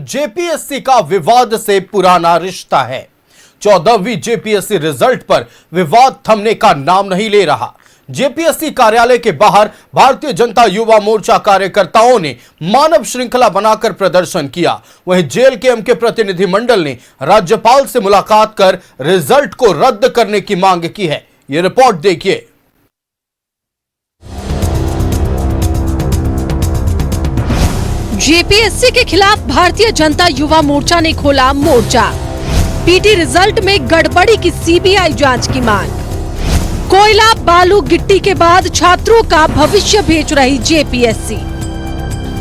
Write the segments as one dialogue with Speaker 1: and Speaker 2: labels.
Speaker 1: JPSC का विवाद से पुराना रिश्ता है। 14वीं जेपीएससी रिजल्ट पर विवाद थमने का नाम नहीं ले रहा। जेपीएससी कार्यालय के बाहर भारतीय जनता युवा मोर्चा कार्यकर्ताओं ने मानव श्रृंखला बनाकर प्रदर्शन किया। वहीं जेएलकेएम के प्रतिनिधिमंडल ने राज्यपाल से मुलाकात कर रिजल्ट को रद्द करने की मांग की है। यह रिपोर्ट देखिए।
Speaker 2: जेपीएससी के खिलाफ भारतीय जनता युवा मोर्चा ने खोला मोर्चा। पीटी रिजल्ट में गड़बड़ी की सीबीआई जांच की मांग। कोयला बालू गिट्टी के बाद छात्रों का भविष्य बेच रही जेपीएससी।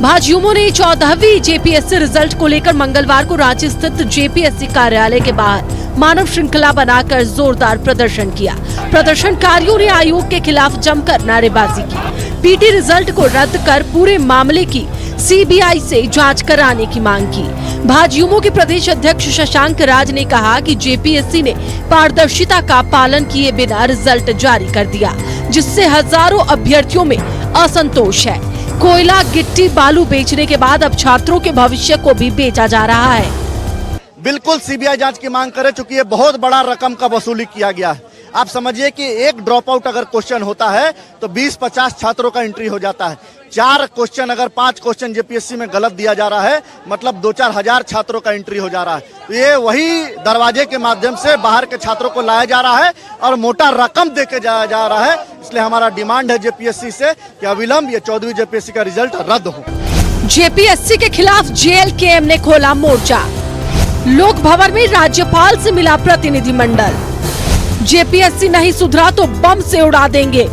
Speaker 2: भाजयुमों ने 14वीं जेपीएससी रिजल्ट को लेकर मंगलवार को रांची स्थित जेपीएससी कार्यालय के बाहर मानव श्रृंखला बनाकर जोरदार प्रदर्शन किया। प्रदर्शनकारियों ने आयोग के खिलाफ जमकर नारेबाजी की। पीटी रिजल्ट को रद्द कर पूरे मामले की सीबीआई से जांच कराने की मांग की। भाजयुमो के प्रदेश अध्यक्ष शशांक राज ने कहा कि जेपीएससी ने पारदर्शिता का पालन किए बिना रिजल्ट जारी कर दिया, जिससे हजारों अभ्यर्थियों में असंतोष है। कोयला गिट्टी बालू बेचने के बाद अब छात्रों के भविष्य को भी बेचा जा रहा है।
Speaker 3: बिल्कुल सीबीआई जांच की मांग करे, चूंकि ये बहुत बड़ा रकम का वसूली किया गया है। आप समझिए कि एक ड्रॉप आउट अगर क्वेश्चन होता है तो 20-50 छात्रों का एंट्री हो जाता है। 4 क्वेश्चन अगर 5 क्वेश्चन जेपीएससी में गलत दिया जा रहा है, मतलब 2-4 हजार छात्रों का एंट्री हो जा रहा है। तो ये वही दरवाजे के माध्यम से बाहर के छात्रों को लाया जा रहा है और मोटा रकम देके जाया जा रहा है। इसलिए हमारा डिमांड है जेपीएससी से कि अविलंब ये 14वीं जेपीएससी का रिजल्ट रद्द हो।
Speaker 2: जेपीएससी के खिलाफ जेएलकेएम ने खोला मोर्चा। लोक भवन में राज्यपाल से मिला प्रतिनिधिमंडल। जेपीएससी नहीं सुधरा तो बम से उड़ा देंगे।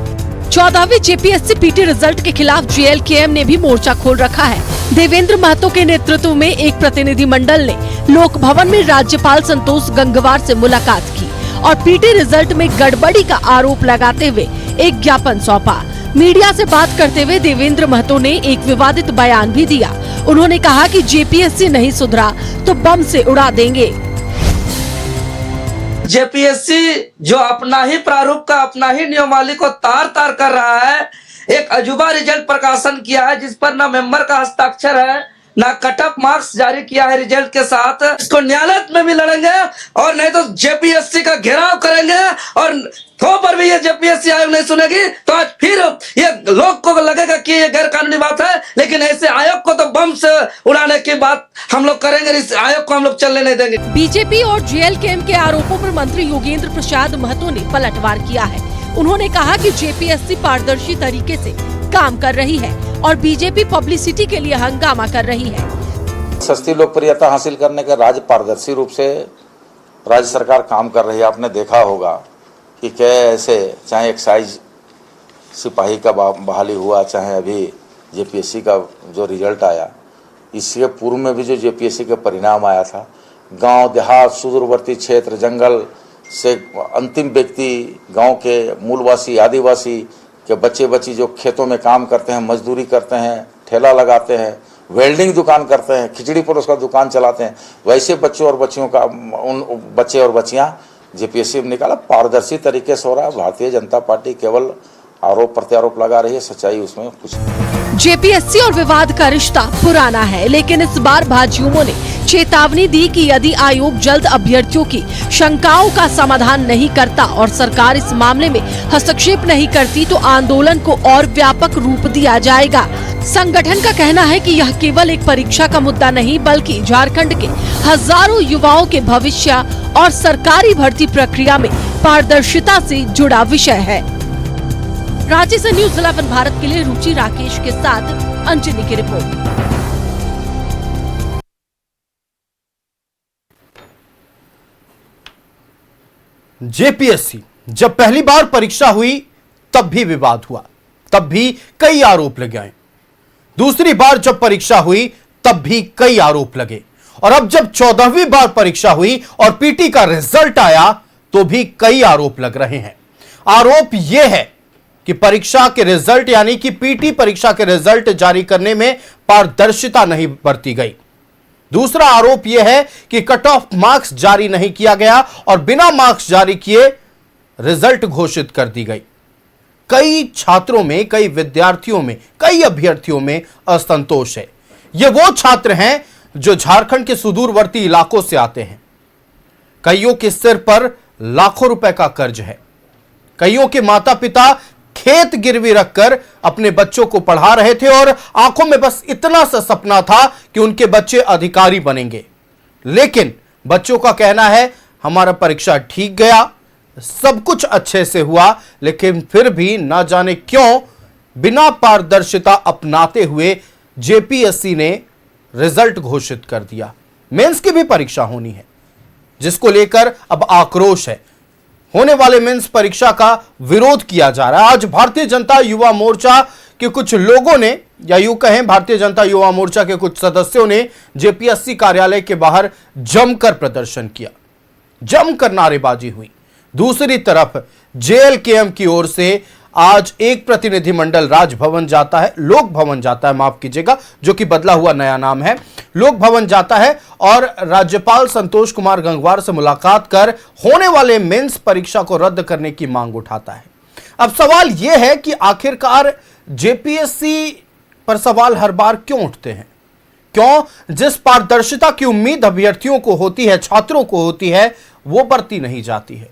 Speaker 2: 14वीं जेपीएससी पीटी रिजल्ट के खिलाफ जेएलकेएम ने भी मोर्चा खोल रखा है। देवेंद्र महतो के नेतृत्व में एक प्रतिनिधिमंडल ने लोक भवन में राज्यपाल संतोष गंगवार से मुलाकात की और पीटी रिजल्ट में गड़बड़ी का आरोप लगाते हुए एक ज्ञापन सौंपा। मीडिया से बात करते हुए देवेंद्र महतो ने एक विवादित बयान भी दिया। उन्होंने कहा कि जेपीएससी नहीं सुधरा तो बम से उड़ा देंगे।
Speaker 4: जेपीएससी जो अपना ही प्रारूप का अपना ही नियमावली को तार तार कर रहा है, एक अजूबा रिजल्ट प्रकाशन किया है जिस पर ना मेंबर का हस्ताक्षर है, ना कट ऑफ मार्क्स जारी किया है रिजल्ट के साथ। इसको न्यायालय में भी लड़ेंगे और नहीं तो जेपीएससी का घेराव करेंगे और थो पर भी ये जेपीएससी आयोग नहीं सुनेगी तो आज फिर ये लोग को लगेगा कि ये गैर कानूनी बात है, लेकिन ऐसे आयोग को तो बम से उड़ाने की बात हम लोग करेंगे। इस आयोग को हम लोग चलने नहीं देंगे।
Speaker 2: बीजेपी और जेएलकेएम के आरोपों पर मंत्री योगेंद्र प्रसाद महतो ने पलटवार किया है। उन्होंने कहा कि जेपीएससी पारदर्शी तरीके से काम कर रही है और बीजेपी पब्लिसिटी के लिए हंगामा कर रही है।
Speaker 5: सस्ती लोकप्रियता हासिल करने के राज्य पारदर्शी रूप से राज्य सरकार काम कर रही है। आपने देखा होगा कि क्या ऐसे चाहे एक्साइज सिपाही का बहाली हुआ, चाहे अभी जेपीएससी का जो रिजल्ट आया, इसके पूर्व में भी जो जेपीएससी का परिणाम आया था, गांव देहात सुदूरवर्ती क्षेत्र जंगल से अंतिम व्यक्ति, गांव के मूलवासी आदिवासी के बच्चे बच्ची जो खेतों में काम करते हैं, मजदूरी करते हैं, ठेला लगाते हैं, वेल्डिंग दुकान करते हैं, खिचड़ी परोस का दुकान चलाते हैं, वैसे बच्चों और बच्चियों का उन बच्चे और बच्चियां जेपीएससी में निकाला। पारदर्शी तरीके से हो रहा है। भारतीय जनता पार्टी केवल आरोप प्रत्यारोप लगा रही है, सच्चाई उसमें कुछ नहीं।
Speaker 2: जेपीएससी और विवाद का रिश्ता पुराना है, लेकिन इस बार भाजयुमो ने चेतावनी दी कि यदि आयोग जल्द अभ्यर्थियों की शंकाओं का समाधान नहीं करता और सरकार इस मामले में हस्तक्षेप नहीं करती तो आंदोलन को और व्यापक रूप दिया जाएगा। संगठन का कहना है कि यह केवल एक परीक्षा का मुद्दा नहीं, बल्कि झारखंड के हजारों युवाओं के भविष्य और सरकारी भर्ती प्रक्रिया में पारदर्शिता से जुड़ा विषय है। रांची से न्यूज़ 11 भारत के लिए रुचि राकेश के साथ अंजनी की रिपोर्ट।
Speaker 1: जेपीएससी जब पहली बार परीक्षा हुई तब भी विवाद हुआ, तब भी कई आरोप लगे। दूसरी बार जब परीक्षा हुई तब भी कई आरोप लगे और अब जब 14वीं बार परीक्षा हुई और पीटी का रिजल्ट आया तो भी कई आरोप लग रहे हैं। आरोप यह है कि परीक्षा के रिजल्ट यानी कि पीटी परीक्षा के रिजल्ट जारी करने में पारदर्शिता नहीं बरती गई। दूसरा आरोप यह है कि कट ऑफ मार्क्स जारी नहीं किया गया और बिना मार्क्स जारी किए रिजल्ट घोषित कर दी गई। कई छात्रों में, कई विद्यार्थियों में, कई अभ्यर्थियों में असंतोष है। ये वो छात्र हैं जो झारखंड के सुदूरवर्ती इलाकों से आते हैं। कईयों के सिर पर लाखों रुपए का कर्ज है। कईयों के माता पिता खेत गिरवी रखकर अपने बच्चों को पढ़ा रहे थे और आंखों में बस इतना सा सपना था कि उनके बच्चे अधिकारी बनेंगे। लेकिन बच्चों का कहना है हमारा परीक्षा ठीक गया, सब कुछ अच्छे से हुआ, लेकिन फिर भी ना जाने क्यों बिना पारदर्शिता अपनाते हुए जेपीएससी ने रिजल्ट घोषित कर दिया। मेंस की भी परीक्षा होनी है, जिसको लेकर अब आक्रोश है। होने वाले मेंस परीक्षा का विरोध किया जा रहा है। आज भारतीय जनता युवा मोर्चा के कुछ लोगों ने, या यूं कहें भारतीय जनता युवा मोर्चा के कुछ सदस्यों ने जेपीएससी कार्यालय के बाहर जमकर प्रदर्शन किया, जमकर नारेबाजी हुई। दूसरी तरफ जेएलकेएम की ओर से आज एक प्रतिनिधिमंडल राजभवन जाता है, लोक भवन जाता है, माफ कीजिएगा, जो कि बदला हुआ नया नाम है, लोक भवन जाता है और राज्यपाल संतोष कुमार गंगवार से मुलाकात कर होने वाले मेंस परीक्षा को रद्द करने की मांग उठाता है। अब सवाल यह है कि आखिरकार जेपीएससी पर सवाल हर बार क्यों उठते हैं? क्यों जिस पारदर्शिता की उम्मीद अभ्यर्थियों को होती है, छात्रों को होती है, वो बरती नहीं जाती है?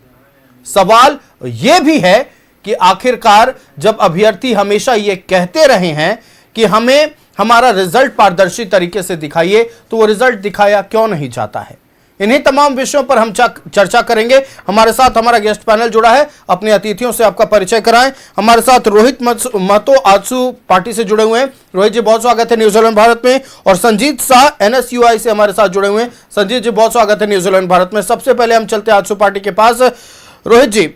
Speaker 1: सवाल यह भी है कि आखिरकार जब अभ्यर्थी हमेशा ये कहते रहे हैं कि हमें हमारा रिजल्ट पारदर्शी तरीके से दिखाइए, तो वो रिजल्ट दिखाया क्यों नहीं जाता है? इन्हीं तमाम विषयों पर हम चर्चा करेंगे। हमारे साथ हमारा गेस्ट पैनल जुड़ा है। अपने अतिथियों से आपका परिचय कराएं। हमारे साथ रोहित महतो आजसू पार्टी से जुड़े हुए हैं। रोहित जी, बहुत स्वागत है न्यूजीलैंड भारत में। और संजीत शाह एनएसयूआई से हमारे साथ जुड़े हुए हैं। संजीत जी, बहुत स्वागत है न्यूजीलैंड भारत में। सबसे पहले हम चलते हैं आजसू पार्टी के पास। रोहित जी,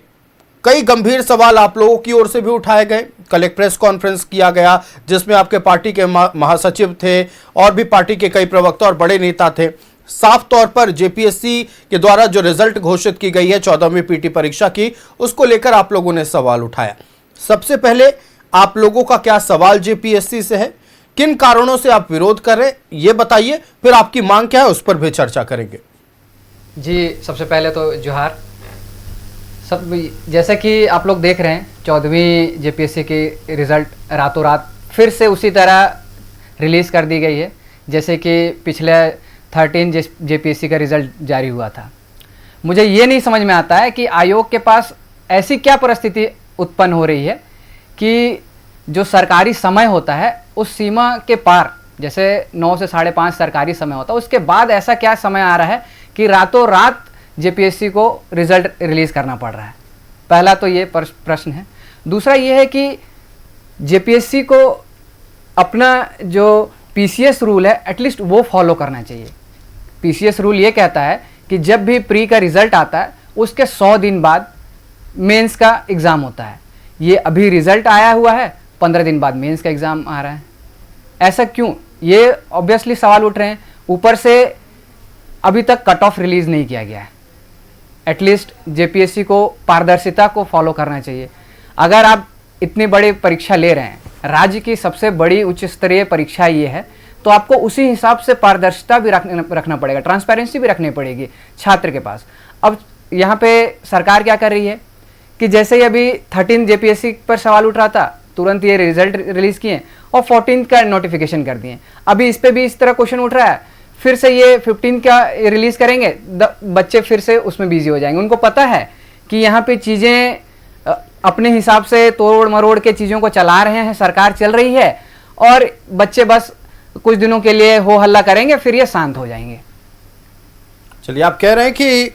Speaker 1: कई गंभीर सवाल आप लोगों की ओर से भी उठाए गए। कल एक प्रेस कॉन्फ्रेंस किया गया जिसमें आपके पार्टी के महासचिव थे और भी पार्टी के कई प्रवक्ता और बड़े नेता थे। साफ तौर पर जेपीएससी के द्वारा जो रिजल्ट घोषित की गई है 14वीं पीटी परीक्षा की, उसको लेकर आप लोगों ने सवाल उठाया। सबसे पहले आप लोगों का क्या सवाल जेपीएससी से है? किन कारणों से आप विरोध कर रहे हैं, ये बताइए, फिर आपकी मांग क्या है उस पर भी चर्चा करेंगे।
Speaker 6: जी, सबसे पहले तो जोहार। सब जैसे कि आप लोग देख रहे हैं 14वीं जेपीएससी की रिज़ल्ट रातों रात फिर से उसी तरह रिलीज़ कर दी गई है जैसे कि पिछले 13 जेपीएससी का रिज़ल्ट जारी हुआ था। मुझे ये नहीं समझ में आता है कि आयोग के पास ऐसी क्या परिस्थिति उत्पन्न हो रही है कि जो सरकारी समय होता है उस सीमा के पार, जैसे 9 से 5:30 सरकारी समय होता है, उसके बाद ऐसा क्या समय आ रहा है कि रातों रात जेपीएससी को रिज़ल्ट रिलीज़ करना पड़ रहा है। पहला तो ये प्रश्न है। दूसरा ये है कि जेपीएससी को अपना जो पीसीएस रूल है एटलीस्ट वो फॉलो करना चाहिए। पीसीएस रूल ये कहता है कि जब भी प्री का रिज़ल्ट आता है उसके 100 दिन बाद मेंस का एग्ज़ाम होता है। ये अभी रिज़ल्ट आया हुआ है, 15 दिन बाद मेंस का एग्ज़ाम आ रहा है। ऐसा क्यों? ये ऑब्वियसली सवाल उठ रहे हैं। ऊपर से अभी तक कट ऑफ रिलीज़ नहीं किया गया है। एटलीस्ट जेपीएससी को पारदर्शिता को फॉलो करना चाहिए। अगर आप इतनी बड़ी परीक्षा ले रहे हैं, राज्य की सबसे बड़ी उच्च स्तरीय परीक्षा ये है, तो आपको उसी हिसाब से पारदर्शिता भी रखना पड़ेगा, ट्रांसपेरेंसी भी रखनी पड़ेगी छात्र के पास। अब यहाँ पे सरकार क्या कर रही है कि जैसे ही अभी 13 जेपीएससी पर सवाल उठ रहा था, तुरंत ये रिजल्ट रिलीज़ किए और 14 का नोटिफिकेशन कर दिए। अभी इस पर भी इस तरह क्वेश्चन उठ रहा है, फिर से ये 15 का रिलीज़ करेंगे, बच्चे फिर से उसमें बिजी हो जाएंगे। उनको पता है कि यहाँ पे चीज़ें अपने हिसाब से तोड़ मरोड़ के चीज़ों को चला रहे हैं, सरकार चल रही है, और बच्चे बस कुछ दिनों के लिए हो हल्ला करेंगे, फिर ये शांत हो जाएंगे।
Speaker 1: चलिए, आप कह रहे हैं कि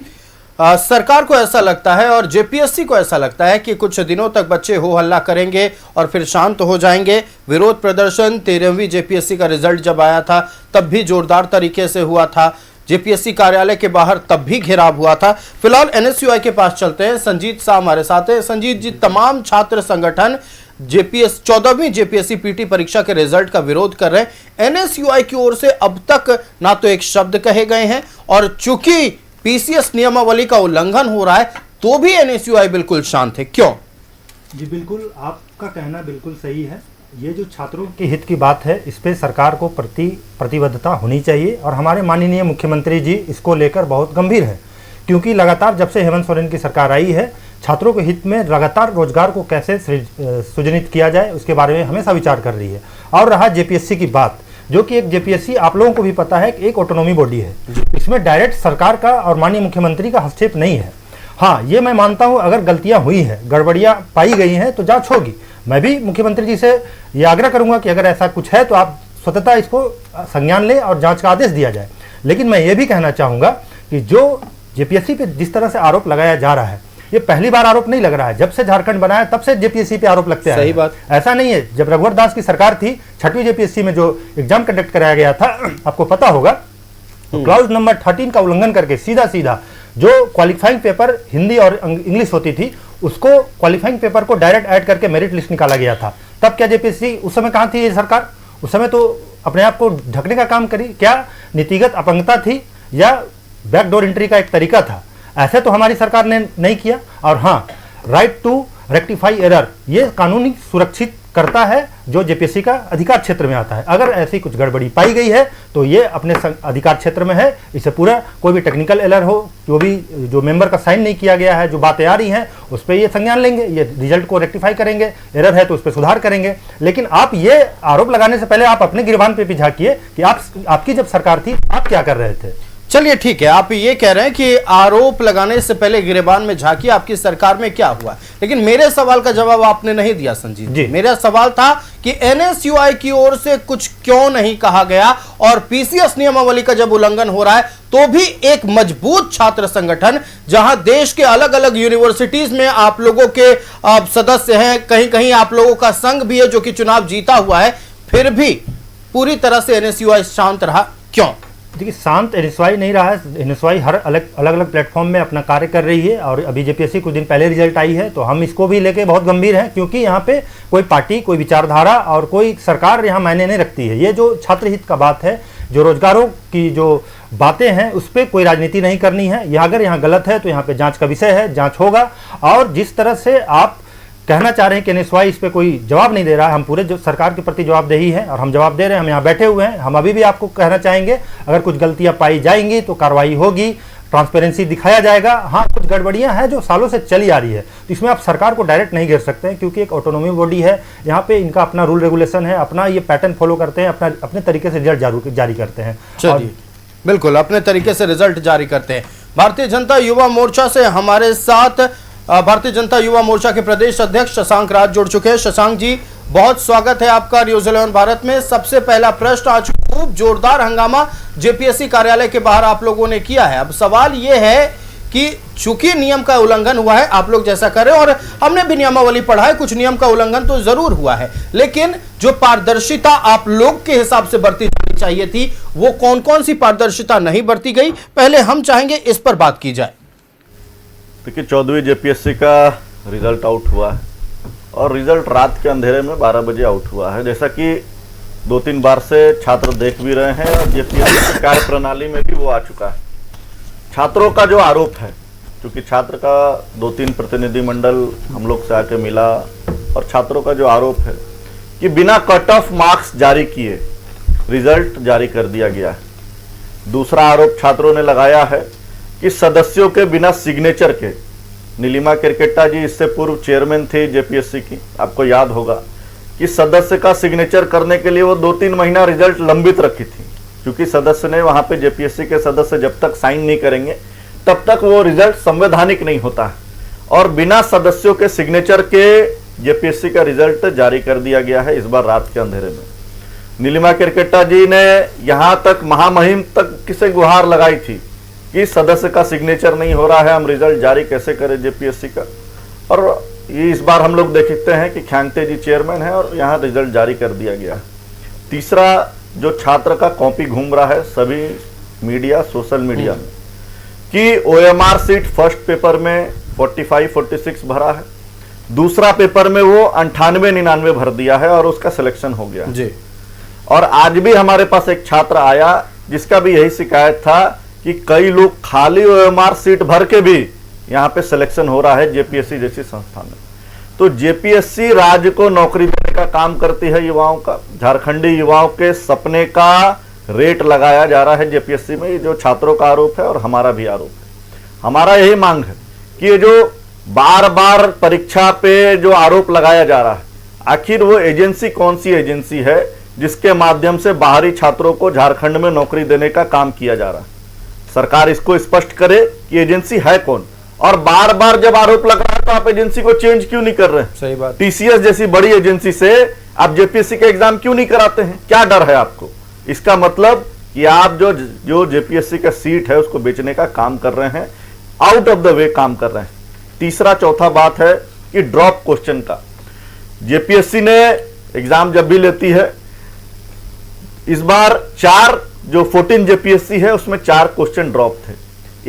Speaker 1: सरकार को ऐसा लगता है और जेपीएससी को ऐसा लगता है कि कुछ दिनों तक बच्चे हो हल्ला करेंगे और फिर शांत हो जाएंगे। विरोध प्रदर्शन 13वीं जेपीएससी का रिजल्ट जब आया था तब भी जोरदार तरीके से हुआ था। जेपीएससी कार्यालय के बाहर तब भी घेराव हुआ था। फिलहाल एनएसयूआई के पास चलते हैं। संजीत शाह हमारे साथ है। संजीत जी, तमाम छात्र संगठन 14वीं जेपीएससी पीटी परीक्षा के रिजल्ट का विरोध कर रहे हैं। एनएसयूआई की ओर से अब तक ना तो एक शब्द कहे गए हैं, और चूंकि पीसीएस नियमावली का उल्लंघन हो रहा है तो भी एनएसयूआई बिल्कुल शांत है। क्यों?
Speaker 7: जी बिल्कुल, आपका कहना बिल्कुल सही है। ये जो छात्रों के हित की बात है, इस पे सरकार को प्रतिबद्धता होनी चाहिए, और हमारे माननीय मुख्यमंत्री जी इसको लेकर बहुत गंभीर है, क्योंकि लगातार जब से हेमंत सोरेन की सरकार आई है, छात्रों के हित में लगातार रोजगार को कैसे सृजित किया जाए उसके बारे में हमेशा विचार कर रही है। और रहा जेपीएससी की बात, जो कि एक जेपीएससी आप लोगों को भी पता है कि एक ऑटोनॉमी बॉडी है, इसमें डायरेक्ट सरकार का और माननीय मुख्यमंत्री का हस्तक्षेप नहीं है। हाँ, ये मैं मानता हूं अगर गलतियां हुई हैं, गड़बड़ियां पाई गई हैं तो जांच होगी। मैं भी मुख्यमंत्री जी से ये आग्रह करूंगा कि अगर ऐसा कुछ है तो आप स्वतः इसको संज्ञान लें और जांच का आदेश दिया जाए। लेकिन मैं ये भी कहना चाहूंगा कि जो जेपीएससी पे जिस तरह से आरोप लगाया जा रहा है, ये पहली बार आरोप नहीं लग रहा है। जब से झारखंड बना है तब से जेपीएससी पे आरोप लगते हैं।
Speaker 1: सही बात।
Speaker 7: ऐसा नहीं है, जब रघुवर दास की सरकार थी, 6वीं जेपीएससी में जो एग्जाम कंडक्ट कराया गया था, आपको पता होगा, तो क्लाउज नंबर 13 का उल्लंघन करके सीधा सीधा जो क्वालिफाइंग पेपर हिंदी और इंग्लिश होती थी, उसको क्वालिफाइंग पेपर को डायरेक्ट ऐड करके मेरिट लिस्ट निकाला गया था। तब क्या जेपीएससी उस समय कहाँ थी ये सरकार? उस समय तो अपने आप को ढकने का काम करी। क्या नीतिगत अपंगता थी या बैकडोर एंट्री का एक तरीका था? ऐसे तो हमारी सरकार ने नहीं किया। और हाँ, राइट टू रेक्टिफाई एरर ये कानूनी सुरक्षित करता है जो जेपीएससी का अधिकार क्षेत्र में आता है। अगर ऐसी कुछ गड़बड़ी पाई गई है तो ये अपने अधिकार क्षेत्र में है। इसे पूरा कोई भी टेक्निकल एरर हो, जो मेंबर का साइन नहीं किया गया है, जो बातें आ रही हैं उस पर ये संज्ञान लेंगे, ये रिजल्ट को रेक्टिफाई करेंगे, एरर है तो उस पर सुधार करेंगे। लेकिन आप ये आरोप लगाने से पहले आप अपने गिरबान पे भी झांकिए कि आपकी जब सरकार थी आप क्या कर रहे थे।
Speaker 1: चलिए ठीक है, आप ये कह रहे हैं कि आरोप लगाने से पहले गिरेबान में झांकिए आपकी सरकार में क्या हुआ, लेकिन मेरे सवाल का जवाब आपने नहीं दिया संजीव जी। मेरा सवाल था कि एनएसयूआई की ओर से कुछ क्यों नहीं कहा गया, और पीसीएस नियमावली का जब उल्लंघन हो रहा है तो भी एक मजबूत छात्र संगठन, जहां देश के अलग अलग यूनिवर्सिटीज में आप लोगों के सदस्य हैं, कहीं कहीं आप लोगों का संघ भी है जो कि चुनाव जीता हुआ है, फिर भी पूरी तरह से एनएसयूआई शांत रहा, क्यों?
Speaker 7: देखिए, शांत एनएसयूआई नहीं रहा है। एनएसयूआई हर अलग अलग प्लेटफॉर्म में अपना कार्य कर रही है, और अभी जेपीएससी कुछ दिन पहले रिजल्ट आई है तो हम इसको भी लेके बहुत गंभीर हैं, क्योंकि यहाँ पे कोई पार्टी, कोई विचारधारा और कोई सरकार यहाँ मायने नहीं रखती है। ये जो छात्र हित का बात है, जो रोजगारों की जो बातें हैं, उस पर कोई राजनीति नहीं करनी है। यह अगर यहाँ गलत है तो यहाँ पे जांच का विषय है, जांच होगा। और जिस तरह से आप कहना चाह रहे हैं कि एनएसयूआई इस पर कोई जवाब नहीं दे रहा है, हम पूरे जो सरकार के प्रति जवाबदेही है और हम जवाब दे रहे हैं, हम यहाँ बैठे हुए हैं। हम अभी भी आपको कहना चाहेंगे, अगर कुछ गलतियां पाई जाएंगी तो कार्रवाई होगी, ट्रांसपेरेंसी दिखाया जाएगा। हाँ, कुछ गड़बड़ियां हैं जो सालों से चली आ रही है, तो इसमें आप सरकार को डायरेक्ट नहीं घेर सकते हैं, क्योंकि एक ऑटोनॉमी बॉडी है, यहाँ पे इनका अपना रूल रेगुलेशन है, अपना ये पैटर्न फॉलो करते हैं, अपने तरीके से रिजल्ट जारी करते हैं।
Speaker 1: चलिए, बिल्कुल अपने तरीके से रिजल्ट जारी करते हैं। भारतीय जनता युवा मोर्चा से हमारे साथ भारतीय जनता युवा मोर्चा के प्रदेश अध्यक्ष शशांक राज जुड़ चुके हैं। शशांक जी, बहुत स्वागत है आपका न्यूज 11 भारत में। सबसे पहला प्रश्न, आज खूब जोरदार हंगामा जेपीएससी कार्यालय के बाहर आप लोगों ने किया है। अब सवाल यह है कि चूंकि नियम का उल्लंघन हुआ है, आप लोग जैसा करें, और हमने भी नियमावली पढ़ा है, कुछ नियम का उल्लंघन तो जरूर हुआ है, लेकिन जो पारदर्शिता आप लोग के हिसाब से बरती जानी चाहिए थी, वो कौन कौन सी पारदर्शिता नहीं बरती गई, पहले हम चाहेंगे इस पर बात की जाए।
Speaker 8: देखिए, 14वीं जेपीएससी का रिजल्ट आउट हुआ है, और रिजल्ट रात के अंधेरे में 12 बजे आउट हुआ है, जैसा कि 2-3 बार से छात्र देख भी रहे हैं, और जेपीएससी की कार्य प्रणाली में भी वो आ चुका है। छात्रों का जो आरोप है, क्योंकि छात्र का 2-3 प्रतिनिधिमंडल हम लोग से आके मिला, और छात्रों का जो आरोप है कि बिना कट ऑफ मार्क्स जारी किए रिजल्ट जारी कर दिया गया है। दूसरा आरोप छात्रों ने लगाया है कि सदस्यों के बिना सिग्नेचर के, नीलिमा केरकेट्टा जी इससे पूर्व चेयरमैन थे जेपीएससी की, आपको याद होगा कि सदस्य का सिग्नेचर करने के लिए वो 2-3 महीना रिजल्ट लंबित रखी थी, क्योंकि सदस्य ने वहां पे जेपीएससी के सदस्य जब तक साइन नहीं करेंगे तब तक वो रिजल्ट संवैधानिक नहीं होता है, और बिना सदस्यों के सिग्नेचर के जेपीएससी का रिजल्ट जारी कर दिया गया है इस बार रात के अंधेरे में। नीलिमा केरकेट्टा जी ने यहां तक महामहिम तक किसे गुहार लगाई थी कि सदस्य का सिग्नेचर नहीं हो रहा है, हम रिजल्ट जारी कैसे करें जेपीएससी का। और ये इस बार हम लोग देखते हैं कि ख्यांगते जी चेयरमैन है और यहाँ रिजल्ट जारी कर दिया गया। तीसरा, जो छात्र का कॉपी घूम रहा है सभी मीडिया, सोशल मीडिया में, कि ओएमआर सीट फर्स्ट पेपर में 45-46 भरा है, दूसरा पेपर में वो 98-99 भर दिया है और उसका सिलेक्शन हो गया जी। और आज भी हमारे पास एक छात्र आया जिसका भी यही शिकायत था कि कई लोग खाली ओएमआर सीट भर के भी यहाँ पे सिलेक्शन हो रहा है जेपीएससी जैसी संस्था में। तो जेपीएससी राज्य को नौकरी देने का काम करती है युवाओं का, झारखंडी युवाओं के सपने का रेट लगाया जा रहा है जेपीएससी में। ये जो छात्रों का आरोप है और हमारा भी आरोप है, हमारा यही मांग है कि ये जो बार बार परीक्षा पे जो आरोप लगाया जा रहा है, आखिर वो एजेंसी कौन सी एजेंसी है जिसके माध्यम से बाहरी छात्रों को झारखंड में नौकरी देने का काम किया जा रहा है। सरकार इसको स्पष्ट करे कि एजेंसी है कौन, और बार बार जब आरोप लग रहा है तो आप एजेंसी को चेंज क्यों नहीं कर रहे हैं?
Speaker 1: सही बात।
Speaker 8: टीसीएस जैसी बड़ी एजेंसी से आप जेपीएससी के एग्जाम क्यों नहीं कराते हैं? क्या डर है आपको? इसका मतलब कि आप जो जेपीएससी का सीट है उसको बेचने का काम कर रहे हैं, आउट ऑफ द वे काम कर रहे हैं। तीसरा चौथा बात है कि ड्रॉप क्वेश्चन का। जेपीएससी ने एग्जाम जब भी लेती है, इस बार 14 जेपीएससी है उसमें 4 क्वेश्चन ड्रॉप थे।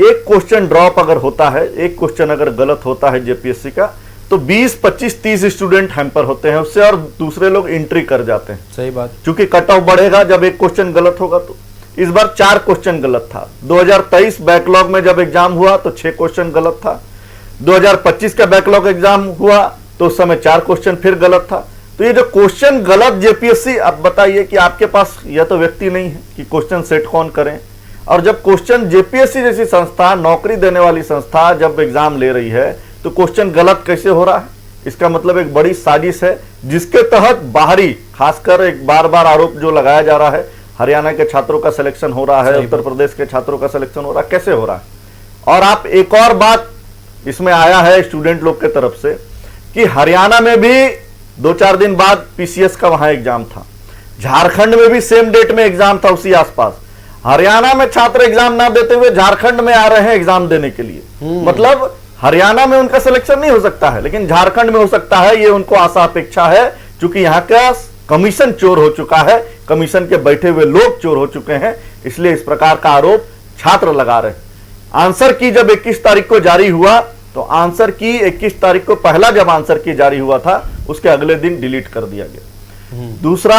Speaker 8: एक क्वेश्चन ड्रॉप अगर होता है, एक क्वेश्चन अगर गलत होता है जेपीएससी का, तो 20, 25, 30 स्टूडेंट हैम्पर होते हैं उससे और दूसरे लोग एंट्री कर जाते हैं।
Speaker 1: सही बात।
Speaker 8: क्योंकि कट ऑफ बढ़ेगा जब एक क्वेश्चन गलत होगा। तो इस बार 4 क्वेश्चन गलत था। 2023 बैकलॉग में जब एग्जाम हुआ तो 6 क्वेश्चन गलत था। 2025 का बैकलॉग एग्जाम हुआ तो उस समय 4 क्वेश्चन फिर गलत था। तो ये जो क्वेश्चन गलत जेपीएससी, अब बताइए कि आपके पास यह तो व्यक्ति नहीं है कि क्वेश्चन सेट कौन करें, और जब क्वेश्चन जेपीएससी जैसी संस्था, नौकरी देने वाली संस्था जब एग्जाम ले रही है तो क्वेश्चन गलत कैसे हो रहा है? इसका मतलब एक बड़ी साजिश है जिसके तहत बाहरी, खासकर एक बार बार आरोप जो लगाया जा रहा है, हरियाणा के छात्रों का सिलेक्शन हो रहा है, उत्तर प्रदेश के छात्रों का सिलेक्शन हो रहा है, कैसे हो रहा है? और आप एक और बात इसमें आया है स्टूडेंट लोग के तरफ से कि हरियाणा में भी 2-4 दिन बाद पीसीएस का वहां एग्जाम था, झारखंड में भी सेम डेट में एग्जाम था उसी आसपास। हरियाणा में छात्र एग्जाम ना देते हुए झारखंड में आ रहे हैं एग्जाम देने के लिए। मतलब हरियाणा में उनका सिलेक्शन नहीं हो सकता है लेकिन झारखंड में हो सकता है, ये उनको आशा अपेक्षा है, क्योंकि यहाँ का कमीशन चोर हो चुका है, कमीशन के बैठे हुए लोग चोर हो चुके हैं, इसलिए इस प्रकार का आरोप छात्र लगा रहे हैं। आंसर की जब 21 तारीख को जारी हुआ तो आंसर की 21 तारीख को पहला जब आंसर की जारी हुआ था उसके अगले दिन डिलीट कर दिया गया। दूसरा,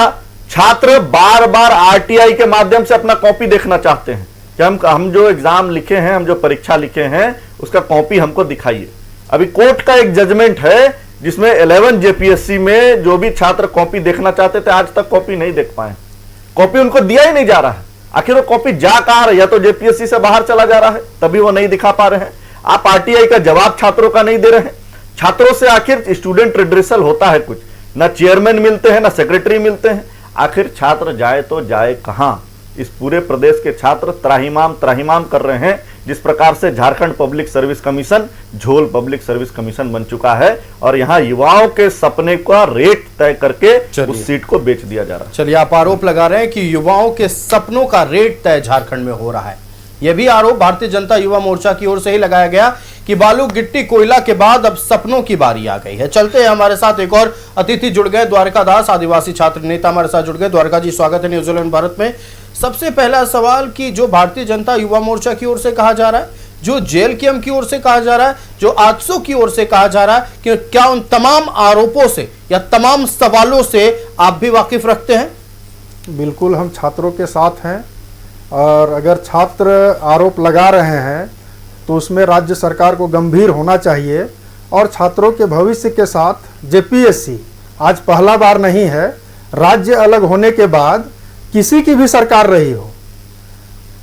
Speaker 8: छात्र बार बार आरटीआई के माध्यम से अपना कॉपी देखना चाहते हैं कि हम जो एग्जाम लिखे हैं, हम जो परीक्षा लिखे हैं उसका कॉपी हमको दिखाइए। अभी कोर्ट का एक जजमेंट है जिसमें 11 जेपीएससी में जो भी छात्र कॉपी देखना चाहते थे आज तक कॉपी नहीं देख पाए, कॉपी उनको दिया ही नहीं जा रहा है। आखिर वो कॉपी जा कहां रही है? या तो जेपीएससी से बाहर चला जा रहा है तभी वो नहीं दिखा पा रहे हैं। आप आरटीआई का जवाब छात्रों का नहीं दे रहे हैं। छात्रों से आखिर स्टूडेंट रिड्रेसल होता है कुछ, ना चेयरमैन मिलते हैं ना सेक्रेटरी मिलते हैं। आखिर छात्र जाए तो जाए कहां? इस पूरे प्रदेश के छात्र त्राहिमाम कर रहे हैं जिस प्रकार से झारखंड पब्लिक सर्विस कमीशन झोल पब्लिक सर्विस कमीशन बन चुका है और यहां युवाओं के सपने का रेट तय करके उस सीट को बेच दिया जा रहा है।
Speaker 1: चलिए, आप आरोप लगा रहे हैं कि युवाओं के सपनों का रेट तय झारखंड में हो रहा है। यह भी आरोप भारतीय जनता युवा मोर्चा की ओर से ही लगाया गया कि बालू गिट्टी कोयला के बाद अब सपनों की बारी आ गई है। चलते हैं, हमारे साथ एक और अतिथि जुड़ गए, द्वारका दास, आदिवासी छात्र नेता हमारे साथ जुड़ गए। द्वारका जी, स्वागत है न्यूजीलैंड भारत में। सबसे पहला सवाल कि जो भारतीय जनता युवा मोर्चा की ओर से कहा जा रहा है, जो जेएलकेएम की ओर से कहा जा रहा है, जो आजसू की ओर से कहा जा रहा है, कि क्या उन तमाम आरोपों से या तमाम सवालों से आप भी वाकिफ रखते हैं?
Speaker 9: बिल्कुल, हम छात्रों के साथ हैं और अगर छात्र आरोप लगा रहे हैं तो उसमें राज्य सरकार को गंभीर होना चाहिए और छात्रों के भविष्य के साथ जेपीएससी आज पहला बार नहीं है, राज्य अलग होने के बाद किसी की भी सरकार रही हो,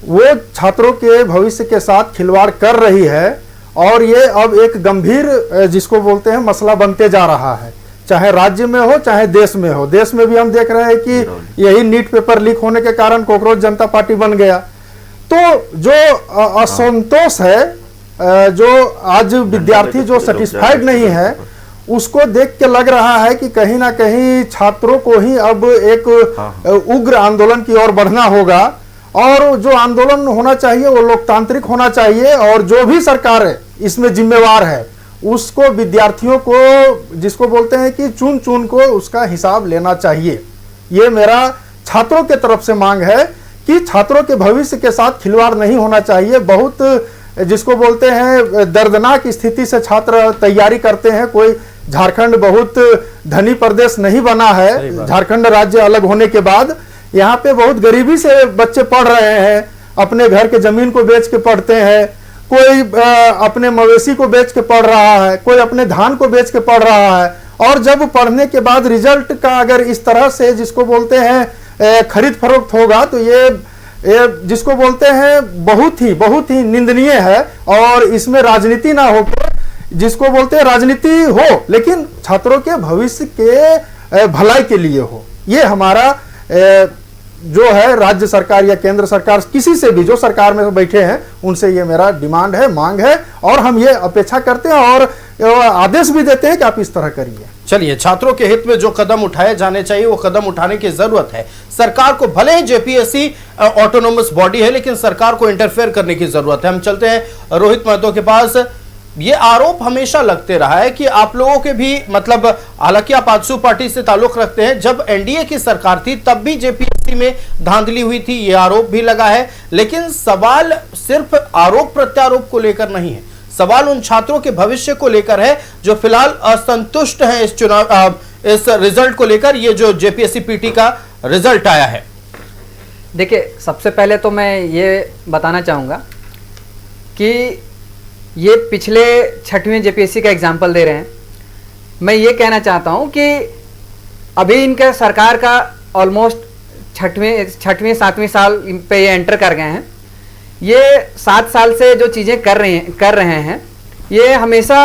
Speaker 9: वो छात्रों के भविष्य के साथ खिलवाड़ कर रही है और ये अब एक गंभीर जिसको बोलते हैं मसला बनते जा रहा है, चाहे राज्य में हो चाहे देश में हो। देश में भी हम देख रहे हैं कि यही नीट पेपर लीक होने के कारण कॉकरोच जनता पार्टी बन गया। तो जो असंतोष है, जो आज विद्यार्थी जो सेटिस्फाइड नहीं है, उसको देख के लग रहा है कि कहीं ना कहीं छात्रों को ही अब एक उग्र आंदोलन की ओर बढ़ना होगा और जो आंदोलन होना चाहिए वो लोकतांत्रिक होना चाहिए और जो भी सरकार है इसमें जिम्मेवार है उसको विद्यार्थियों को, जिसको बोलते हैं कि चुन चुन को उसका हिसाब लेना चाहिए। ये मेरा छात्रों के तरफ से मांग है कि छात्रों के भविष्य के साथ खिलवाड़ नहीं होना चाहिए। बहुत जिसको बोलते हैं दर्दनाक स्थिति से छात्र तैयारी करते हैं। कोई झारखंड बहुत धनी प्रदेश नहीं बना है, झारखंड राज्य अलग होने के बाद यहाँ पे बहुत गरीबी से बच्चे पढ़ रहे हैं, अपने घर के जमीन को बेच के पढ़ते हैं, कोई अपने मवेशी को बेच के पढ़ रहा है, कोई अपने धान को बेच के पढ़ रहा है। और जब पढ़ने के बाद रिजल्ट का अगर इस तरह से जिसको बोलते हैं खरीद फरोख्त होगा तो ये जिसको बोलते हैं बहुत ही निंदनीय है और इसमें राजनीति ना हो, जिसको बोलते हैं राजनीति हो लेकिन छात्रों के भविष्य के भलाई के लिए हो। ये हमारा जो है राज्य सरकार या केंद्र सरकार किसी से भी जो सरकार में बैठे हैं उनसे ये मेरा डिमांड है, मांग है, और हम ये अपेक्षा करते हैं और आदेश भी देते हैं कि आप इस तरह करिए।
Speaker 1: चलिए, छात्रों के हित में जो कदम उठाए जाने चाहिए वो कदम उठाने की जरूरत है। सरकार को, भले ही जेपीएससी ऑटोनोमस बॉडी है, लेकिन सरकार को इंटरफेयर करने की जरूरत है। हम चलते हैं रोहित महतो के पास। ये आरोप हमेशा लगते रहा है कि आप लोगों के भी, मतलब हालांकि आप आजसू पार्टी से ताल्लुक रखते हैं, जब एनडीए की सरकार थी तब भी जेपीएससी में धांधली हुई थी, ये आरोप भी लगा है। लेकिन सवाल सिर्फ आरोप प्रत्यारोप को लेकर नहीं है, सवाल उन छात्रों के भविष्य को लेकर है जो फिलहाल असंतुष्ट हैं इस चुनाव, इस रिजल्ट को लेकर, ये जो जेपीएससी पीटी का रिजल्ट आया है।
Speaker 6: देखिए, सबसे पहले तो मैं ये बताना चाहूँगा कि ये पिछले 6वीं जेपीएससी का एग्जाम्पल दे रहे हैं। मैं ये कहना चाहता हूँ कि अभी इनका सरकार का ऑलमोस्ट 6वीं 7वीं साल पे ये एंटर कर गए हैं। ये 7 साल से जो चीज़ें कर रहे हैं ये हमेशा,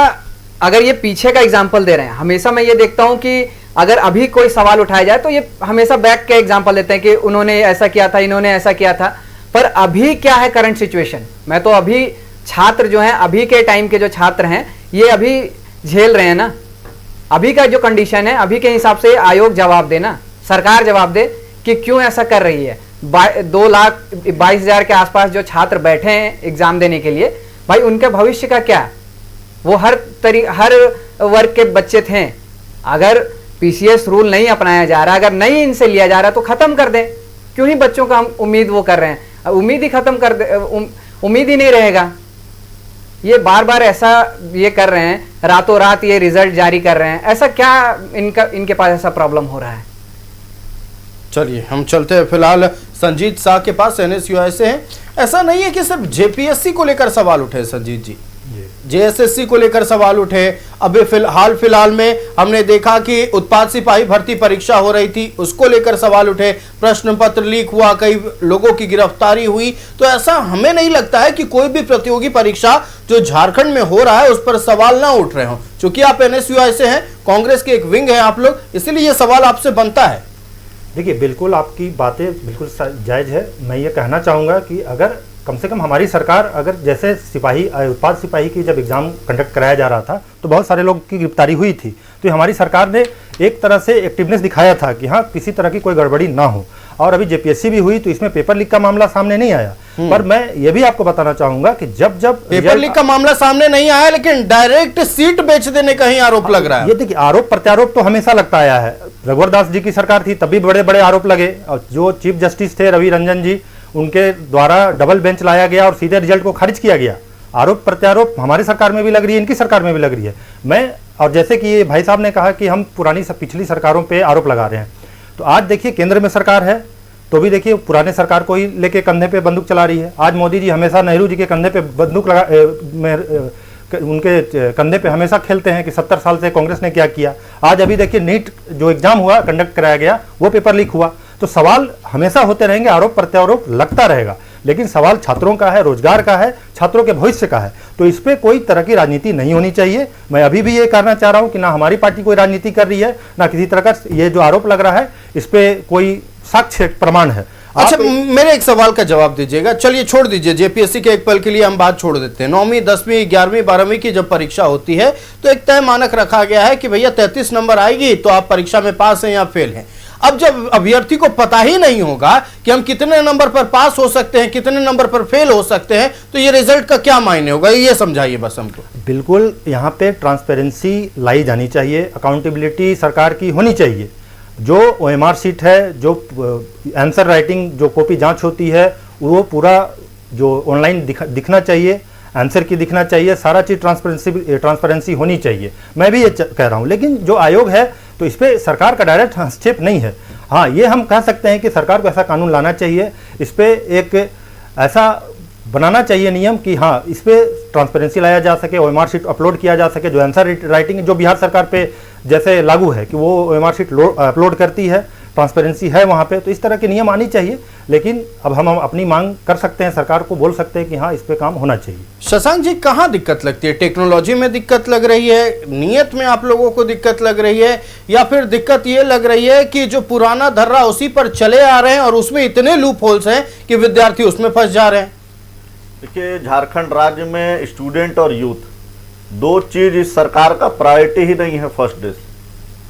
Speaker 6: अगर ये पीछे का एग्जाम्पल दे रहे हैं, हमेशा मैं ये देखता हूँ कि अगर अभी कोई सवाल उठाया जाए तो ये हमेशा बैक के एग्जाम्पल देते हैं कि उन्होंने ऐसा किया था, इन्होंने ऐसा किया था। पर अभी क्या है करंट सिचुएशन, मैं तो अभी छात्र जो हैं, अभी के टाइम के जो छात्र हैं, ये अभी झेल रहे हैं ना। अभी का जो कंडीशन है, अभी के हिसाब से आयोग जवाब दे ना, सरकार जवाब दे कि क्यों ऐसा कर रही है। 2,22,000 के आसपास जो छात्र बैठे हैं एग्जाम देने के लिए, भाई उनके भविष्य का क्या? वो हर वर्ग के बच्चे थे। अगर पीसीएस रूल नहीं अपनाया जा रहा, अगर नहीं इनसे लिया जा रहा तो खत्म कर दें। क्यों ही बच्चों का हम उम्मीद वो कर रहे हैं? उम्मीद ही खत्म कर दे, उम्मीद ही नहीं रहेगा। ये बार बार ऐसा ये कर रहे हैं, रातों रात ये रिजल्ट जारी कर रहे हैं। ऐसा क्या इनके पास ऐसा प्रॉब्लम हो रहा है?
Speaker 1: चलिए, हम चलते हैं फिलहाल संजीत शाह के पास, एनएसयूआई से हैं। ऐसा नहीं है कि सिर्फ जेपीएससी को लेकर सवाल उठे संजीत जी, जेएसएससी को लेकर सवाल उठे। अभी फिलहाल में हमने देखा कि उत्पाद सिपाही भर्ती परीक्षा हो रही थी, उसको लेकर सवाल उठे, प्रश्न पत्र लीक हुआ, कई लोगों की गिरफ्तारी हुई। तो ऐसा हमें नहीं लगता है कि कोई भी प्रतियोगी परीक्षा जो झारखंड में हो रहा है उस पर सवाल ना उठ रहे हो। चूंकि आप एनएसयूआई से हैं, कांग्रेस के एक विंग है आप लोग, इसीलिए ये सवाल आपसे बनता है।
Speaker 7: देखिए, बिल्कुल आपकी बातें बिल्कुल जायज़ है। मैं ये कहना चाहूँगा कि अगर कम से कम हमारी सरकार, अगर जैसे उत्पाद सिपाही की जब एग्ज़ाम कंडक्ट कराया जा रहा था तो बहुत सारे लोग की गिरफ्तारी हुई थी, तो हमारी सरकार ने एक तरह से एक्टिवनेस दिखाया था कि हाँ, किसी तरह की कोई गड़बड़ी ना हो। और अभी जेपीएससी भी हुई तो इसमें पेपर लीक का मामला सामने नहीं आया। पर मैं ये भी आपको बताना चाहूंगा कि जब
Speaker 1: पेपर लीक का मामला सामने नहीं आया, लेकिन डायरेक्ट सीट बेच देने का ही आरोप लग रहा है।
Speaker 7: ये देखिए, आरोप प्रत्यारोप तो हमेशा लगता आया है। रघुवर दास जी की सरकार थी तब भी बड़े बड़े आरोप लगे, और जो चीफ जस्टिस थे रवि रंजन जी, उनके द्वारा डबल बेंच लाया गया और सीधे रिजल्ट को खारिज किया गया। आरोप प्रत्यारोप हमारी सरकार में भी लग रही है, इनकी सरकार में भी लग रही है। और जैसे कि ये भाई साहब ने कहा कि हम पिछली सरकारों पे आरोप लगा रहे हैं, तो आज देखिए केंद्र में सरकार है तो भी देखिए पुराने सरकार को ही लेके कंधे पे बंदूक चला रही है। आज मोदी जी हमेशा नेहरू जी के कंधे पे बंदूक उनके कंधे पे हमेशा खेलते हैं कि 70 साल से कांग्रेस ने क्या किया। आज अभी देखिए नीट जो एग्जाम हुआ, कंडक्ट कराया गया, वो पेपर लीक हुआ। तो सवाल हमेशा होते रहेंगे, आरोप प्रत्यारोप लगता रहेगा, लेकिन सवाल छात्रों का है, रोजगार का है, छात्रों के भविष्य का है। तो इस पर कोई तरह की राजनीति नहीं होनी चाहिए। मैं अभी भी ये कहना चाह रहा हूँ कि ना हमारी पार्टी कोई राजनीति कर रही है, ना किसी तरह का ये जो आरोप लग रहा है इस पर कोई साक्ष्य प्रमाण है।
Speaker 1: अच्छा, मेरे एक सवाल का जवाब दीजिएगा। चलिए, छोड़ दीजिए जेपीएससी के एक पल के लिए हम बात छोड़ देते हैं। 9वीं 10वीं 11वीं 12वीं की जब परीक्षा होती है तो एक तय मानक रखा गया है कि भैया 33 नंबर आएगी तो आप परीक्षा में पास हैं या फेल हैं। अब जब अभ्यर्थी को पता ही नहीं होगा कि हम कितने नंबर पर पास हो सकते हैं, कितने नंबर पर फेल हो सकते हैं, तो ये रिजल्ट का क्या मायने होगा, ये समझाइए बस हमको।
Speaker 7: बिल्कुल, यहाँ पे ट्रांसपेरेंसी लाई जानी चाहिए, अकाउंटेबिलिटी सरकार की होनी चाहिए। जो ओएमआर सीट है, जो आंसर राइटिंग जो कॉपी जांच होती है, वो पूरा जो ऑनलाइन दिखना चाहिए, आंसर की दिखना चाहिए, सारा चीज़ ट्रांसपेरेंसी होनी चाहिए। मैं भी ये कह रहा हूँ, लेकिन जो आयोग है तो इस पर सरकार का डायरेक्ट हस्तक्षेप नहीं है। हाँ, ये हम कह सकते हैं कि सरकार को ऐसा कानून लाना चाहिए, इस पर एक ऐसा बनाना चाहिए नियम कि हाँ, इस पर ट्रांसपेरेंसी लाया जा सके, ओएमआर शीट अपलोड किया जा सके। जो आंसर राइटिंग जो बिहार सरकार पे जैसे लागू है कि वो ओएमआर शीट अपलोड करती है, ट्रांसपेरेंसी है वहाँ पे, तो इस तरह के नियम आनी चाहिए। लेकिन अब हम अपनी मांग कर सकते हैं, सरकार को बोल सकते हैं कि हाँ, इस पे काम होना चाहिए।
Speaker 1: शशांक जी, कहाँ दिक्कत लगती है? टेक्नोलॉजी में दिक्कत लग रही है, नियत में आप लोगों को दिक्कत लग रही है, या फिर दिक्कत ये लग रही है कि जो पुराना धर्रा उसी पर चले आ रहे हैं और उसमें इतने लूप होल्स हैं कि विद्यार्थी उसमें फंस जा रहे हैं?
Speaker 8: देखिए, झारखंड राज्य में स्टूडेंट और यूथ दो चीज इस सरकार का प्रायोरिटी ही नहीं है फर्स्ट डे।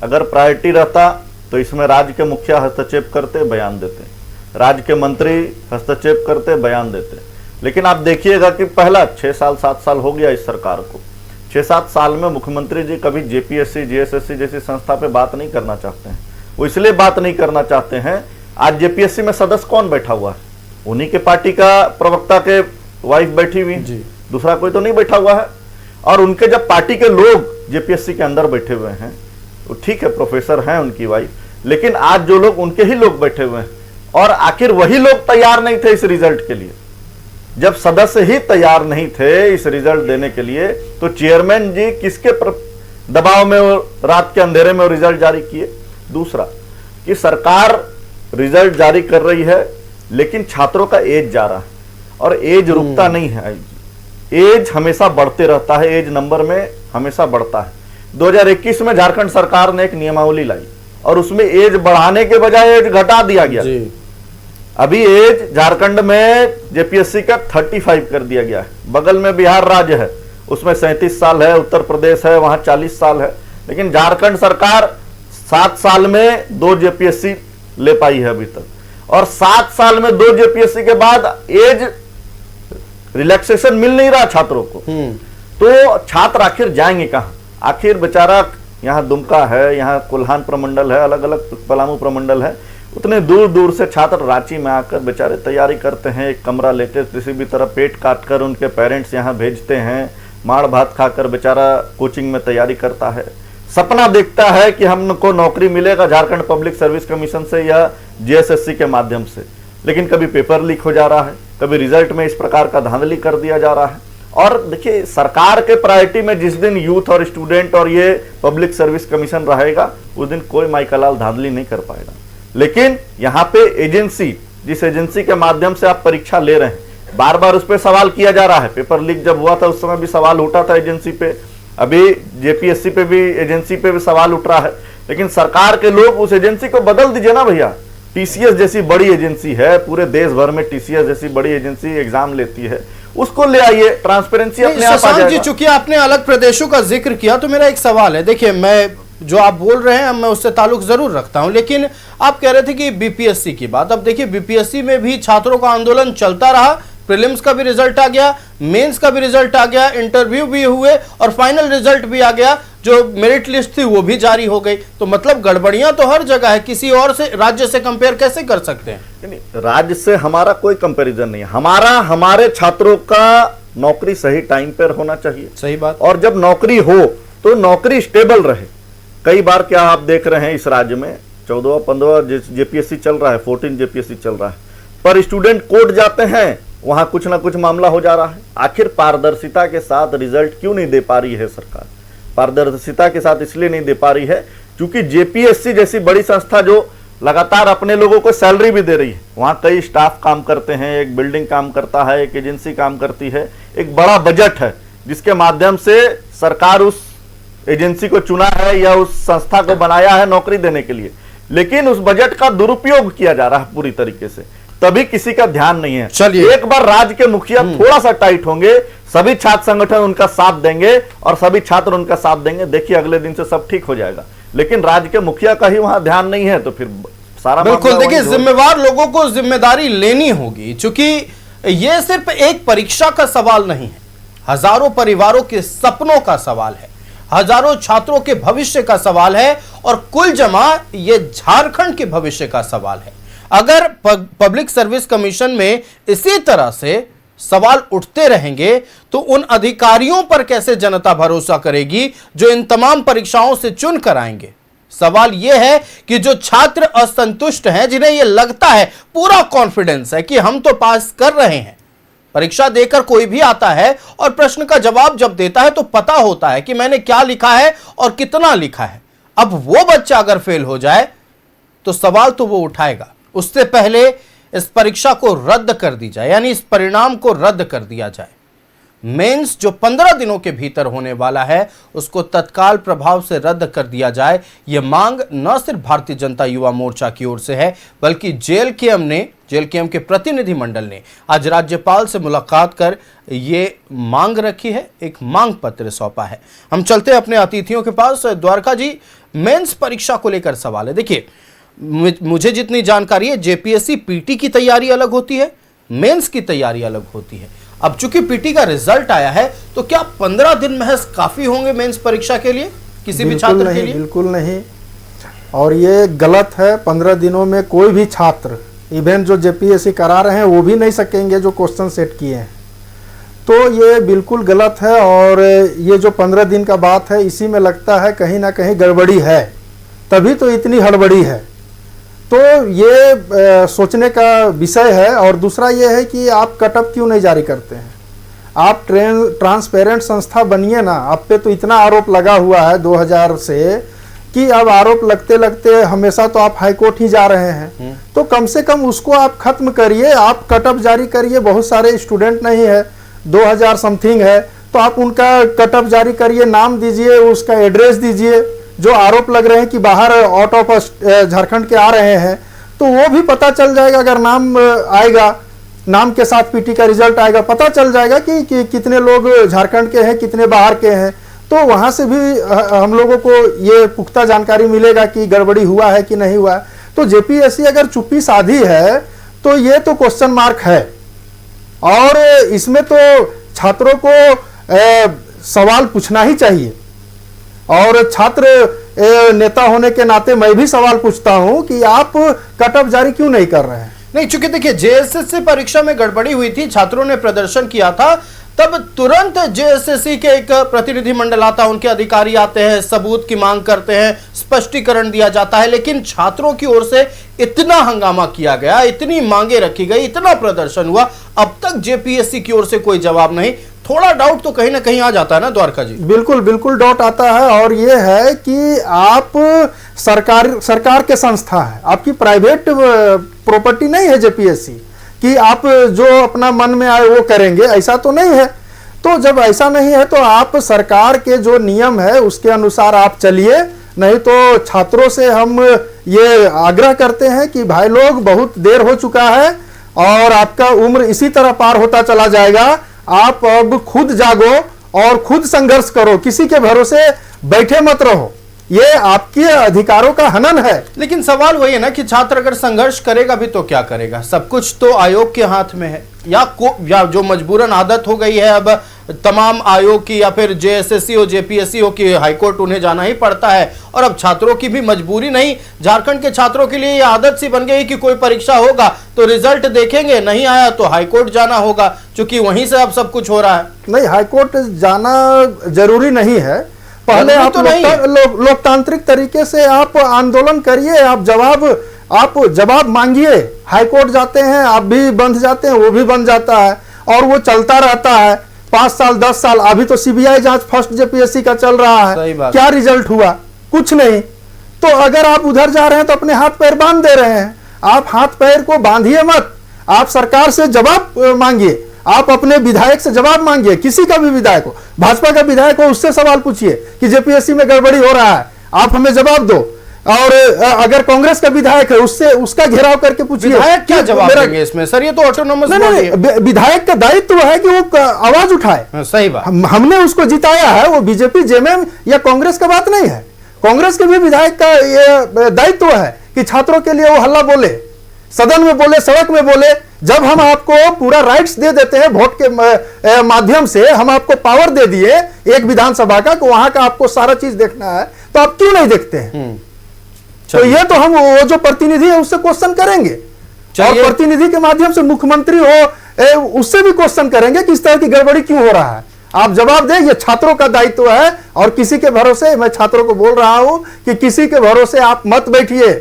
Speaker 8: अगर प्रायोरिटी रहता तो इसमें राज्य के मुखिया हस्तक्षेप करते, बयान देते, राज्य के मंत्री हस्तक्षेप करते, बयान देते। लेकिन आप देखिएगा कि पहला 6 साल 7 साल हो गया इस सरकार को, 6-7 साल में मुख्यमंत्री जी कभी जेपीएससी जेएसएससी जैसी संस्था पे बात नहीं करना चाहते हैं। वो इसलिए बात नहीं करना चाहते हैं, आज जेपीएससी में सदस्य कौन बैठा हुआ है? उन्हीं के पार्टी का प्रवक्ता के वाइफ बैठी हुई, दूसरा कोई तो नहीं बैठा हुआ है। और उनके जब पार्टी के लोग जेपीएससी के अंदर बैठे हुए हैं, तो ठीक है प्रोफेसर हैं उनकी वाइफ, लेकिन आज जो लोग उनके ही लोग बैठे हुए हैं, और आखिर वही लोग तैयार नहीं थे इस रिजल्ट के लिए। जब सदस्य ही तैयार नहीं थे इस रिजल्ट देने के लिए, तो चेयरमैन जी किसके दबाव में रात के अंधेरे में रिजल्ट जारी किए? दूसरा कि सरकार रिजल्ट जारी कर रही है, लेकिन छात्रों का एज जा रहा है और एज रुकता नहीं है। एज हमेशा बढ़ते रहता है, एज नंबर में हमेशा बढ़ता है। 2021 में झारखंड सरकार ने एक नियमावली लाई और उसमें एज बढ़ाने के बजाय एज घटा दिया गया। अभी एज झारखंड में जेपीएससी का 35 कर दिया गया है। बगल में बिहार राज्य है, उसमें 37 साल है, उत्तर प्रदेश है, वहां 40 साल है। लेकिन झारखंड सरकार 7 साल में 2 जेपीएससी ले पाई है अभी तक, और 7 साल में 2 जेपीएससी के बाद एज रिलैक्सेशन मिल नहीं रहा छात्रों को। तो छात्र आखिर जाएंगे कहां? आखिर बेचारा यहाँ दुमका है, यहाँ कोल्हान प्रमंडल है, अलग अलग पलामू प्रमंडल है, उतने दूर दूर से छात्र रांची में आकर बेचारे तैयारी करते हैं। एक कमरा लेते, किसी भी तरह पेट काट कर उनके पेरेंट्स यहाँ भेजते हैं, माड़ भात खाकर बेचारा कोचिंग में तैयारी करता है, सपना देखता है कि हमको नौकरी मिलेगा झारखंड पब्लिक सर्विस कमीशन से या जेएसएससी के माध्यम से। लेकिन कभी पेपर लीक हो जा रहा है, कभी रिजल्ट में इस प्रकार का धांधली कर दिया जा रहा है। और देखिए, सरकार के प्रायोरिटी में जिस दिन यूथ और स्टूडेंट और ये पब्लिक सर्विस कमीशन रहेगा, उस दिन कोई माइकालाल धांधली नहीं कर पाएगा। लेकिन यहाँ पे एजेंसी, जिस एजेंसी के माध्यम से आप परीक्षा ले रहे हैं, बार बार उस पर सवाल किया जा रहा है। पेपर लीक जब हुआ था उस समय भी सवाल उठा था एजेंसी पे, अभी जेपीएससी पे भी, एजेंसी पे भी सवाल उठ रहा है। लेकिन सरकार के लोग उस एजेंसी को बदल दीजिए ना भैया। टीसीएस जैसी बड़ी एजेंसी है, पूरे देश भर में टीसीएस जैसी बड़ी एजेंसी एग्जाम लेती है, उसको ले आइए, ट्रांसपेरेंसी अपने आप आ जाएगा।
Speaker 1: जी, चूंकि आपने अलग प्रदेशों का जिक्र किया, तो मेरा एक सवाल है। देखिए, मैं जो आप बोल रहे हैं मैं उससे ताल्लुक जरूर रखता हूं, लेकिन आप कह रहे थे कि बीपीएससी की बात। अब देखिए, बीपीएससी में भी छात्रों का आंदोलन चलता रहा, प्रीलिम्स का भी रिजल्ट आ गया, मेंस का भी रिजल्ट आ गया, इंटरव्यू भी हुए और फाइनल रिजल्ट भी आ गया। जो मेरिट लिस्ट थी वो भी जारी हो गई। तो मतलब गड़बड़ियां तो हर जगह है, किसी और से, राज्य से कंपेयर कैसे कर सकते हैं?
Speaker 8: राज्य से हमारा कोई कंपैरिजन नहीं है। हमारे छात्रों का नौकरी सही टाइम पर होना चाहिए।
Speaker 1: सही बात।
Speaker 8: और जब नौकरी हो तो नौकरी स्टेबल रहे। कई बार क्या आप देख रहे हैं, इस राज्य में 14-15 जेपीएससी चल रहा है, 14 जेपीएससी चल रहा है, पर स्टूडेंट कोर्ट जाते हैं, वहां कुछ ना कुछ मामला हो जा रहा है। आखिर पारदर्शिता के साथ रिजल्ट क्यों नहीं दे पा रही है सरकार? पारदर्शिता के साथ इसलिए नहीं दे पा रही है क्योंकि जेपीएससी जैसी बड़ी संस्था जो लगातार अपने लोगों को सैलरी भी दे रही है, वहां कई स्टाफ काम करते हैं, एक बिल्डिंग काम करता है, एक एजेंसी काम करती है, एक बड़ा बजट है जिसके माध्यम से सरकार उस एजेंसी को चुना है या उस संस्था को बनाया है नौकरी देने के लिए। लेकिन उस बजट का दुरुपयोग किया जा रहा है पूरी तरीके से, तभी किसी का ध्यान नहीं है।
Speaker 1: चलिए,
Speaker 8: एक बार राज्य के मुखिया थोड़ा सा टाइट होंगे, सभी छात्र संगठन उनका साथ देंगे और सभी छात्र उनका साथ देंगे, देखिए अगले दिन से सब ठीक हो जाएगा। लेकिन राज्य के मुखिया का ही वहां ध्यान नहीं है तो फिर सारा
Speaker 1: बिल्कुल। देखिए, जिम्मेवार लोगों को जिम्मेदारी लेनी होगी, क्योंकि यह सिर्फ एक परीक्षा का सवाल नहीं है, हजारों परिवारों के सपनों का सवाल है, हजारों छात्रों के भविष्य का सवाल है और कुल जमा ये झारखंड के भविष्य का सवाल है। अगर पब्लिक सर्विस कमीशन में इसी तरह से सवाल उठते रहेंगे तो उन अधिकारियों पर कैसे जनता भरोसा करेगी जो इन तमाम परीक्षाओं से चुन कर आएंगे? सवाल यह है कि जो छात्र असंतुष्ट हैं, जिन्हें यह लगता है, पूरा कॉन्फिडेंस है कि हम तो पास कर रहे हैं, परीक्षा देकर कोई भी आता है और प्रश्न का जवाब जब देता है तो पता होता है कि मैंने क्या लिखा है और कितना लिखा है। अब वो बच्चा अगर फेल हो जाए तो सवाल तो वो उठाएगा। उससे पहले इस परीक्षा को रद्द कर दी जाए, यानी इस परिणाम को रद्द कर दिया जाए। मेंस जो 15 दिनों के भीतर होने वाला है उसको तत्काल प्रभाव से रद्द कर दिया जाए। यह मांग न सिर्फ भारतीय जनता युवा मोर्चा की ओर से है बल्कि जेएलकेएम के प्रतिनिधिमंडल ने आज राज्यपाल से मुलाकात कर ये मांग रखी है, एक मांग पत्र सौंपा है। हम चलते हैं अपने अतिथियों के पास। द्वारका जी, मेंस परीक्षा को लेकर सवाल है। देखिए, मुझे जितनी जानकारी है जेपीएससी पीटी की तैयारी अलग होती है, मेंस की तैयारी अलग होती है। अब चूंकि पीटी का रिजल्ट आया है तो क्या 15 दिन महज काफी होंगे मेंस परीक्षा के लिए किसी भी छात्र के लिए?
Speaker 9: बिल्कुल नहीं, और ये गलत है। 15 दिनों में कोई भी छात्र, इवन जो जेपीएससी करा रहे हैं वो भी नहीं सकेंगे जो क्वेश्चन सेट किए हैं, तो ये बिल्कुल गलत है। और ये जो 15 दिन का बात है, इसी में लगता है कहीं ना कहीं गड़बड़ी है, तभी तो इतनी हड़बड़ी है। तो ये सोचने का विषय है। और दूसरा ये है कि आप कटअप क्यों नहीं जारी करते हैं? आप ट्रांसपेरेंट संस्था बनिए ना। आप पे तो इतना आरोप लगा हुआ है 2000 से कि अब आरोप लगते लगते हमेशा तो आप हाईकोर्ट ही जा रहे हैं, तो कम से कम उसको आप खत्म करिए। आप कटअप जारी करिए। बहुत सारे स्टूडेंट नहीं है, 2000 समथिंग है, तो आप उनका कटअप जारी करिए, नाम दीजिए, उसका एड्रेस दीजिए। जो आरोप लग रहे हैं कि बाहर आउट ऑफ झारखंड के आ रहे हैं, तो वो भी पता चल जाएगा। अगर नाम आएगा, नाम के साथ पीटी का रिजल्ट आएगा, पता चल जाएगा कि कितने लोग झारखंड के हैं, कितने बाहर के हैं। तो वहां से भी हम लोगों को ये पुख्ता जानकारी मिलेगा कि गड़बड़ी हुआ है कि नहीं हुआ है। तो जेपीएससी अगर चुप्पी साधी है तो ये तो क्वेश्चन मार्क है। और इसमें तो छात्रों को सवाल पूछना ही चाहिए। और छात्र नेता होने के नाते मैं भी सवाल पूछता हूं कि आप कटअप जारी क्यों नहीं कर रहे हैं?
Speaker 1: नहीं, चूंकि देखिए जेएसएससी परीक्षा में गड़बड़ी हुई थी, छात्रों ने प्रदर्शन किया था, तब तुरंत जेएसएससी के एक प्रतिनिधि मंडल आता है, उनके अधिकारी आते हैं, सबूत की मांग करते हैं, स्पष्टीकरण दिया जाता है। लेकिन छात्रों की ओर से इतना हंगामा किया गया, इतनी मांगे रखी गई, इतना प्रदर्शन हुआ, अब तक जेपीएससी की ओर से कोई जवाब नहीं। थोड़ा डाउट तो कहीं ना कहीं आ जाता है ना द्वारका जी?
Speaker 9: बिल्कुल बिल्कुल डाउट आता है। और ये है कि आप सरकार के संस्था है, आपकी प्राइवेट प्रॉपर्टी नहीं है जेपीएससी कि आप जो अपना मन में आए वो करेंगे, ऐसा तो नहीं है। तो जब ऐसा नहीं है तो आप सरकार के जो नियम है उसके अनुसार आप चलिए। नहीं तो छात्रों से हम ये आग्रह करते हैं कि भाई लोग, बहुत देर हो चुका है और आपका उम्र इसी तरह पार होता चला जाएगा। आप अब खुद जागो और खुद संघर्ष करो, किसी के भरोसे बैठे मत रहो। ये आपके अधिकारों का हनन है।
Speaker 1: लेकिन सवाल वही है ना कि छात्र अगर संघर्ष करेगा भी तो क्या करेगा? सब कुछ तो आयोग के हाथ में है, या जो मजबूरन आदत हो गई है अब तमाम आयोग की, या फिर जेएसएससी हो, जेपीएससी हो, कि हाईकोर्ट उन्हें जाना ही पड़ता है। और अब छात्रों की भी मजबूरी नहीं, झारखंड के छात्रों के लिए ये आदत सी बन गई कि कोई परीक्षा होगा तो रिजल्ट देखेंगे, नहीं आया तो हाईकोर्ट जाना होगा, क्योंकि वहीं से अब सब कुछ हो रहा है।
Speaker 9: नहीं, हाईकोर्ट जाना जरूरी नहीं है। पहले आप तो लोकतांत्रिक तरीके से आप आंदोलन करिए, आप जवाब मांगिए। हाईकोर्ट जाते हैं, आप भी बंध जाते हैं, वो भी बंध जाता है, और वो चलता रहता है 5 साल 10 साल। अभी तो सीबीआई जांच फर्स्ट जेपीएससी का चल रहा है, क्या रिजल्ट हुआ? कुछ नहीं। तो अगर आप उधर जा रहे हैं तो अपने हाथ पैर बांध दे रहे हैं। आप हाथ पैर को बांधिए मत, आप सरकार से जवाब मांगिए, आप अपने विधायक से जवाब मांगिए, किसी का भी विधायक हो, भाजपा का विधायक हो, उससे सवाल पूछिए कि जेपीएससी में गड़बड़ी हो रहा है, आप हमें जवाब दो। और अगर कांग्रेस का विधायक है उससे उसका घेराव करके पूछिए।
Speaker 1: विधायक क्या जवाब देंगे इसमें सर? ये तो ऑटोनोमस बॉडी है।
Speaker 9: विधायक का दायित्व है कि वो आवाज उठाए।
Speaker 1: सही बात।
Speaker 9: हमने उसको जिताया है, वो बीजेपी जेएमएम या कांग्रेस का बात नहीं है। कांग्रेस के भी विधायक का ये दायित्व है कि छात्रों के लिए वो हल्ला बोले, सदन में बोले, सड़क में बोले। जब हम आपको पूरा राइट्स दे देते हैं वोट के माध्यम से, हम आपको पावर दे दिए एक विधानसभा का कि वहां का आपको सारा चीज देखना है, तो आप क्यों नहीं देखते हैं? तो ये तो हम वो जो प्रतिनिधि है उससे क्वेश्चन करेंगे, और प्रतिनिधि के माध्यम से मुख्यमंत्री हो उससे भी क्वेश्चन करेंगे कि इस तरह की गड़बड़ी क्यों हो रहा है। आप जवाब दें, ये छात्रों का दायित्व है। और किसी के भरोसे, मैं छात्रों को बोल रहा हूं कि किसी के भरोसे आप मत बैठिए,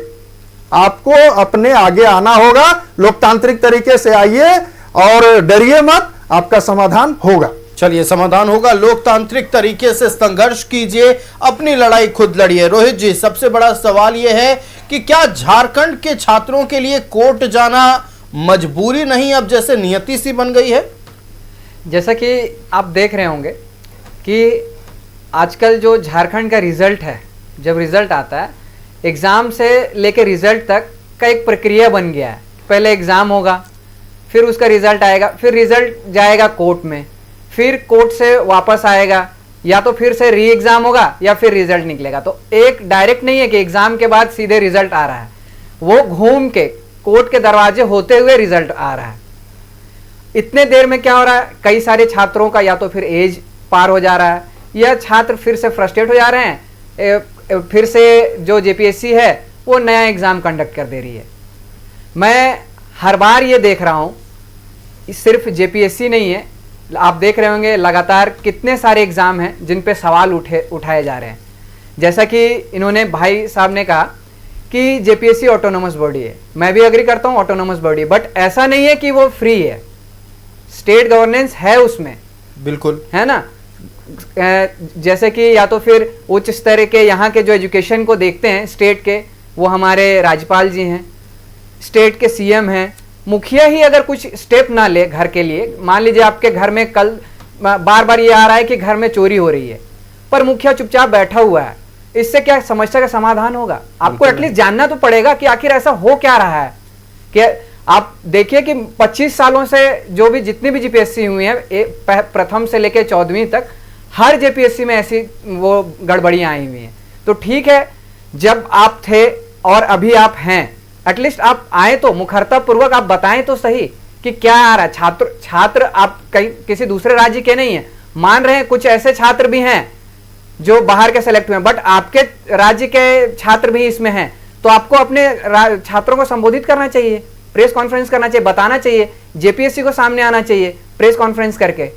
Speaker 9: आपको अपने आगे आना होगा, लोकतांत्रिक तरीके से आइए और डरिए मत, आपका समाधान होगा।
Speaker 1: चलिए, समाधान होगा, लोकतांत्रिक तरीके से संघर्ष कीजिए, अपनी लड़ाई खुद लड़िए। रोहित जी, सबसे बड़ा सवाल यह है कि क्या झारखंड के छात्रों के लिए कोर्ट जाना मजबूरी नहीं, अब जैसे नियति सी बन गई है?
Speaker 6: जैसा कि आप देख रहे होंगे कि आजकल जो झारखंड का रिजल्ट है, जब रिजल्ट आता है एग्ज़ाम से लेकर रिजल्ट तक का एक प्रक्रिया बन गया है। पहले एग्ज़ाम होगा, फिर उसका रिजल्ट आएगा, फिर रिजल्ट जाएगा कोर्ट में, फिर कोर्ट से वापस आएगा, या तो फिर से री एग्ज़ाम होगा या फिर रिजल्ट निकलेगा। तो एक डायरेक्ट नहीं है कि एग्ज़ाम के बाद सीधे रिजल्ट आ रहा है, वो घूम के कोर्ट के दरवाजे होते हुए रिजल्ट आ रहा है। इतने देर में क्या हो रहा है, कई सारे छात्रों का या तो फिर एज पार हो जा रहा है, या छात्र फिर से फ्रस्ट्रेट हो जा रहे हैं, फिर से जो जेपीएससी है वो नया एग्ज़ाम कंडक्ट कर दे रही है। मैं हर बार ये देख रहा हूँ, सिर्फ जेपीएससी नहीं है, आप देख रहे होंगे लगातार कितने सारे एग्ज़ाम हैं जिन पे सवाल उठाए जा रहे हैं। जैसा कि इन्होंने भाई साहब ने कहा कि जेपीएससी ऑटोनोमस बॉडी है, मैं भी एग्री करता हूँ ऑटोनोमस बॉडी, बट ऐसा नहीं है कि वो फ्री है, स्टेट गवर्नेंस है उसमें,
Speaker 1: बिल्कुल
Speaker 6: है ना। जैसे कि या तो फिर उच्च स्तर के यहाँ के जो एजुकेशन को देखते हैं स्टेट के, वो हमारे राज्यपाल जी हैं, स्टेट के सीएम हैं। मुखिया ही अगर कुछ स्टेप ना ले घर के लिए, मान लीजिए आपके घर में कल बार बार ये आ रहा है कि घर में चोरी हो रही है, पर मुखिया चुपचाप बैठा हुआ है, इससे क्या समस्या का समाधान होगा? आपको एटलीस्ट जानना तो पड़ेगा कि आखिर ऐसा हो क्या रहा है। कि आप देखिए कि 25 सालों से जो भी जितनी भी जीपीएससी हुई है, प्रथम से लेकर 14वीं तक, हर जेपीएससी में ऐसी वो गड़बड़ियां आई हुई हैं। तो ठीक है, जब आप थे और अभी आप हैं, एटलीस्ट आप आए तो मुखरता पूर्वक आप बताएं तो सही कि क्या आ रहा है। छात्र आप कहीं किसी दूसरे राज्य के नहीं है, मान रहे हैं कुछ ऐसे छात्र भी हैं जो बाहर के सेलेक्ट हुए हैं, बट आपके राज्य के छात्र भी इसमें हैं, तो आपको अपने छात्रों को संबोधित करना चाहिए, प्रेस कॉन्फ्रेंस करना चाहिए, बताना चाहिए, जेपीएससी को सामने आना चाहिए प्रेस कॉन्फ्रेंस करके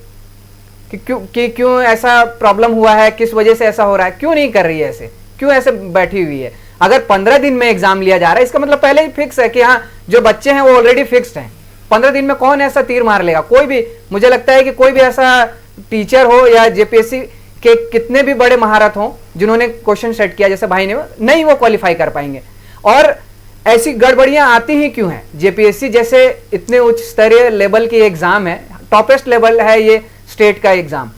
Speaker 6: कि क्यों ऐसा प्रॉब्लम हुआ है, किस वजह से ऐसा हो रहा है, क्यों नहीं कर रही है ऐसे, क्यों ऐसे बैठी हुई है। अगर 15 दिन में एग्जाम लिया जा रहा है, इसका मतलब पहले ही फिक्स है कि हाँ जो बच्चे हैं वो ऑलरेडी फिक्स्ड हैं। 15 दिन में कौन ऐसा तीर मार लेगा? कोई भी, मुझे लगता है कि कोई भी ऐसा टीचर हो या जेपीएससी के कितने भी बड़े महारत हो जिन्होंने क्वेश्चन सेट किया जैसे भाई ने, नहीं वो क्वालिफाई कर पाएंगे। और ऐसी गड़बड़ियां आती ही क्यों है? जेपीएससी जैसे इतने उच्च स्तरीय लेवल की एग्जाम है, टॉपेस्ट लेवल है ये स्टेट का एग्जाम,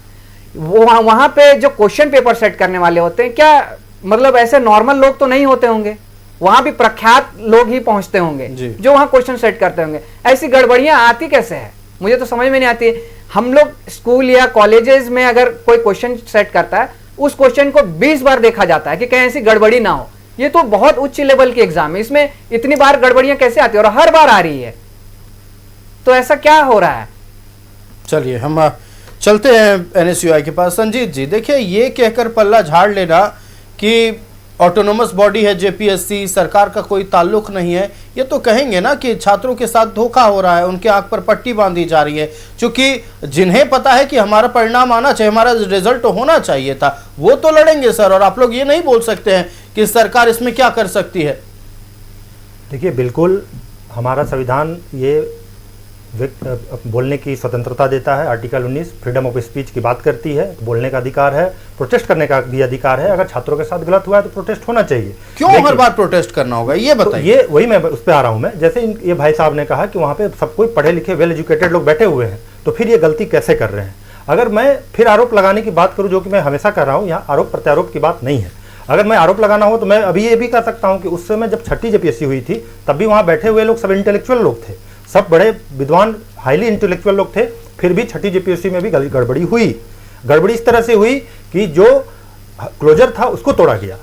Speaker 6: वहां पे जो क्वेश्चन पेपर सेट करने वाले होते हैं, क्या मतलब ऐसे नॉर्मल लोग तो नहीं होते होंगे, वहां भी प्रख्यात लोग ही पहुंचते होंगे जो वहां क्वेश्चन सेट करते होंगे। ऐसी गड़बड़ियां आती कैसे है, मुझे तो समझ में नहीं आती। हम लोग स्कूल या कॉलेजेस में अगर कोई क्वेश्चन सेट करता है, उस क्वेश्चन को 20 बार देखा जाता है कि कहीं ऐसी गड़बड़ी ना हो। ये तो बहुत उच्च लेवल की एग्जाम है, इसमें इतनी बार गड़बड़ियां कैसे आती है और हर बार आ रही है, तो ऐसा क्या हो रहा है?
Speaker 1: चलिए हम चलते हैं एनएसयूआई के पास। संजीत जी, देखिए ये कहकर पल्ला झाड़ लेना कि ऑटोनोमस बॉडी है जेपीएससी, सरकार का कोई ताल्लुक नहीं है, ये तो कहेंगे ना कि छात्रों के साथ धोखा हो रहा है, उनके आंख पर पट्टी बांधी जा रही है, क्योंकि जिन्हें पता है कि हमारा परिणाम आना चाहिए, हमारा रिजल्ट होना चाहिए था, वो तो लड़ेंगे सर। और आप लोग ये नहीं बोल सकते हैं कि सरकार इसमें क्या कर सकती है।
Speaker 7: देखिए, बिल्कुल हमारा संविधान ये बोलने की स्वतंत्रता देता है। आर्टिकल 19 फ्रीडम ऑफ स्पीच की बात करती है, बोलने का अधिकार है, प्रोटेस्ट करने का भी अधिकार है। अगर छात्रों के साथ गलत हुआ है तो प्रोटेस्ट होना चाहिए।
Speaker 1: क्यों हर बार प्रोटेस्ट करना होगा, ये बताइए।
Speaker 7: तो ये वही मैं उस पर आ रहा हूँ मैं, जैसे ये भाई साहब ने कहा कि वहाँ पे सब कोई पढ़े लिखे वेल एजुकेटेड लोग बैठे हुए हैं, तो फिर ये गलती कैसे कर रहे हैं? अगर मैं फिर आरोप लगाने की बात करूँ, जो कि मैं हमेशा कर रहा हूँ, यहाँ आरोप प्रत्यारोप की बात नहीं है। अगर मैं आरोप लगाना हो तो मैं अभी ये भी कर सकता हूँ कि उस समय जब छठी जेपीएससी हुई थी, तब भी वहाँ बैठे हुए लोग सब इंटेलेक्चुअल लोग थे, सब बड़े विद्वान हाईली इंटेलेक्चुअल लोग थे, फिर भी छठी जेपीएससी में भी गड़बड़ी हुई। गड़बड़ी इस तरह से हुई कि जो क्लोजर था उसको तोड़ा गया,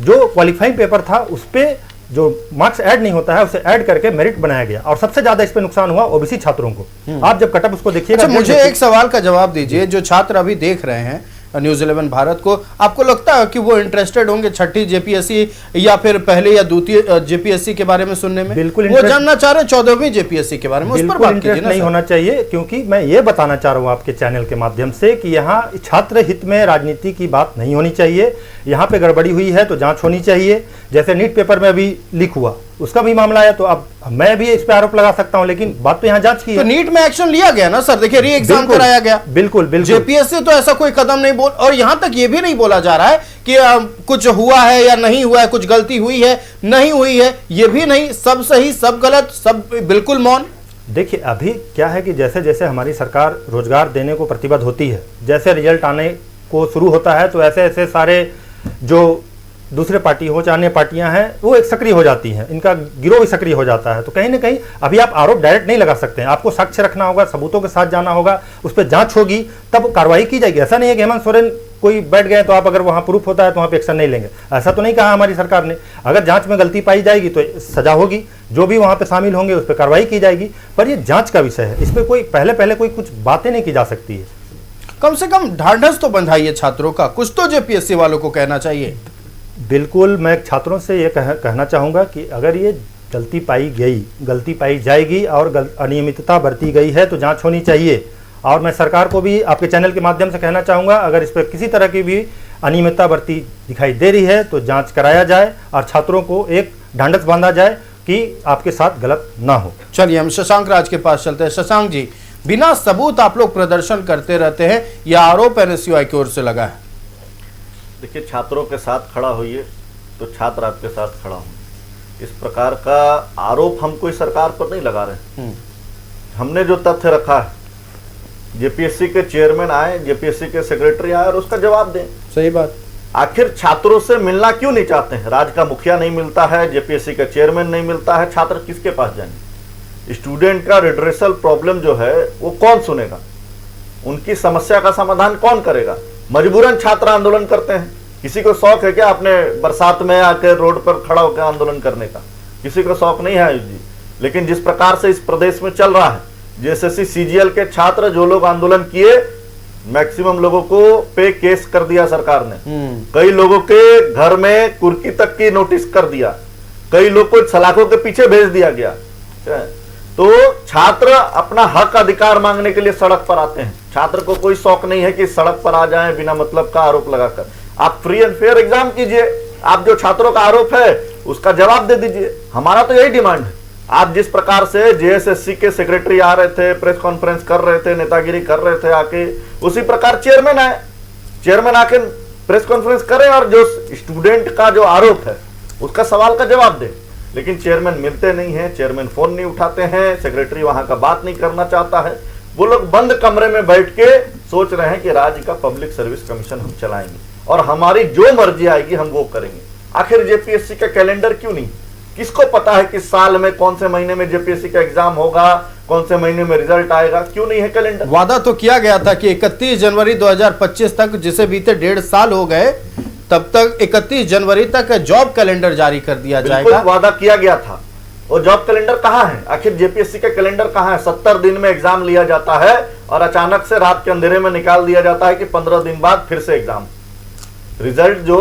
Speaker 7: जो क्वालिफाइंग पेपर था उस पर जो मार्क्स ऐड नहीं होता है उसे ऐड करके मेरिट बनाया गया, और सबसे ज्यादा इस पे नुकसान हुआ ओबीसी छात्रों को। आप जब कटअप उसको देखिएगा।
Speaker 1: अच्छा, मुझे एक सवाल का जवाब दीजिए, जो छात्र अभी देख रहे हैं न्यूज़ 11 भारत को, आपको लगता है कि वो इंटरेस्टेड होंगे छठी जेपीएससी या फिर पहले या द्वितीय जेपीएससी के बारे में सुनने में?
Speaker 7: बिल्कुल
Speaker 1: वो जानना चाह रहे हैं 14वीं जेपीएससी के बारे में, उस पर बात कीजिए ना।
Speaker 7: नहीं होना चाहिए, क्योंकि मैं ये बताना चाह रहा हूँ आपके चैनल के माध्यम से कि यहाँ छात्र हित में राजनीति की बात नहीं होनी चाहिए। यहाँ पे गड़बड़ी हुई है तो जांच होनी चाहिए। जैसे नीट पेपर में अभी लीक हुआ, उसका भी मामला है, तो अब मैं भी इस पे आरोप लगा सकता हूं, लेकिन बात तो यहाँ जांच की है।
Speaker 1: तो नीट में एक्शन लिया गया ना सर, देखिए री एग्जाम कराया गया।
Speaker 7: बिल्कुल बिल्कुल।
Speaker 1: जेपीएससी तो ऐसा कोई कदम नहीं बोल, और यहां तक ये भी नहीं बोला जा रहा है कि कुछ हुआ है या नहीं हुआ है, कुछ गलती हुई है नहीं हुई है, ये भी नहीं, सब सही सब गलत, सब बिल्कुल मौन।
Speaker 7: देखिए अभी क्या है कि जैसे जैसे हमारी सरकार रोजगार देने को प्रतिबद्ध होती है, जैसे रिजल्ट आने को शुरू होता है तो ऐसे ऐसे सारे जो दूसरे पार्टी हो चाहे अन्य पार्टियां हैं वो एक सक्रिय हो जाती हैं, इनका गिरोह भी सक्रिय हो जाता है। तो कहीं ना कहीं अभी आप आरोप डायरेक्ट नहीं लगा सकते हैं, आपको साक्ष्य रखना होगा, सबूतों के साथ जाना होगा, उस पर जांच होगी, तब कार्रवाई की जाएगी। ऐसा नहीं है कि हेमंत सोरेन कोई बैठ गए तो आप अगर वहां प्रूफ होता है तो वहां पे एक्शन नहीं लेंगे, ऐसा तो नहीं कहा हमारी सरकार ने। अगर जांच में गलती पाई जाएगी तो सजा होगी, जो भी वहां पे शामिल होंगे उस पर कार्रवाई की जाएगी। पर ये जांच का विषय है, इस पर कोई पहले कोई कुछ बातें नहीं की जा सकती है।
Speaker 1: कम से कम ढांढस तो बंधाइए छात्रों का, कुछ तो जेपीएससी वालों को कहना चाहिए।
Speaker 7: बिल्कुल, मैं छात्रों से ये कहना चाहूँगा कि अगर ये गलती पाई जाएगी और अनियमितता बरती गई है तो जांच होनी चाहिए। और मैं सरकार को भी आपके चैनल के माध्यम से कहना चाहूँगा, अगर इस पर किसी तरह की भी अनियमितता बरती दिखाई दे रही है तो जांच कराया जाए और छात्रों को एक ढांढस बांधा जाए कि आपके साथ गलत ना हो।
Speaker 1: चलिए हम शशांक राज के पास चलते हैं। शशांक जी, बिना सबूत आप लोग प्रदर्शन करते रहते हैं, यह आरोप एनएसयूआई की ओर से लगा है।
Speaker 8: देखिए, छात्रों के साथ खड़ा होइए तो छात्र आपके साथ खड़ा होंगे। इस प्रकार का आरोप हम कोई सरकार पर नहीं लगा रहे। हमने जो तथ्य रखा है, जेपीएससी के चेयरमैन आए, जेपीएससी के सेक्रेटरी आए और उसका जवाब दें।
Speaker 1: सही बात।
Speaker 8: आखिर छात्रों से मिलना क्यों नहीं चाहते हैं? राज्य का मुखिया नहीं मिलता है, जेपीएससी का चेयरमैन नहीं मिलता है, छात्र किसके पास जाएंगे? स्टूडेंट का रिड्रेसल प्रॉब्लम जो है वो कौन सुनेगा? उनकी समस्या का समाधान कौन करेगा? मजबूरन छात्र आंदोलन करते हैं। किसी को शौक है क्या अपने बरसात में आकर रोड पर खड़ा होकर आंदोलन करने का? किसी को शौक नहीं है आयुष जी। लेकिन जिस प्रकार से इस प्रदेश में चल रहा है, जेएसएससी सीजीएल के छात्र जो लोग आंदोलन किए, मैक्सिमम लोगों को पे केस कर दिया सरकार ने। कई लोगों के घर में कुर्की तक की नोटिस कर दिया, कई लोग को सलाखों के पीछे भेज दिया गया। तो छात्र अपना हक अधिकार मांगने के लिए सड़क पर आते हैं। छात्र को कोई शौक नहीं है कि सड़क पर आ जाएं बिना मतलब का आरोप लगाकर। आप फ्री एंड फेयर एग्जाम कीजिए, आप जो छात्रों का आरोप है उसका जवाब दे दीजिए। हमारा तो यही डिमांड है। आप जिस प्रकार से जेएसएससी के सेक्रेटरी आ रहे थे, प्रेस कॉन्फ्रेंस कर रहे थे, नेतागिरी कर रहे थे आके, उसी प्रकार चेयरमैन आए, चेयरमैन आके प्रेस कॉन्फ्रेंस करें और जो स्टूडेंट का जो आरोप है उसका सवाल का जवाब दे। लेकिन चेयरमैन मिलते नहीं है, चेयरमैन फोन नहीं उठाते हैं, सेक्रेटरी वहां का बात नहीं करना चाहता है। वो लोग बंद कमरे में बैठ के सोच रहे हैं कि राज्य का पब्लिक सर्विस कमीशन हम चलाएंगे और हमारी जो मर्जी आएगी हम वो करेंगे। आखिर जेपीएससी का कैलेंडर क्यों नहीं? किसको पता है कि साल में कौन से महीने में जेपीएससी का एग्जाम होगा, कौन से महीने में रिजल्ट आएगा? क्यों नहीं है कैलेंडर?
Speaker 1: वादा तो किया गया था कि 31 जनवरी 2025 तक, जिसे बीते 1.5 साल हो गए, तब तक 31 जनवरी तक जॉब कैलेंडर जारी कर दिया जाएगा।
Speaker 8: वादा किया गया था। और जॉब कैलेंडर कहाँ है? आखिर जेपीएससी का कैलेंडर कहाँ है? 70 दिन में एग्जाम लिया जाता है और अचानक से रात के अंधेरे में निकाल दिया जाता है कि 15 दिन बाद फिर से एग्जाम। रिजल्ट जो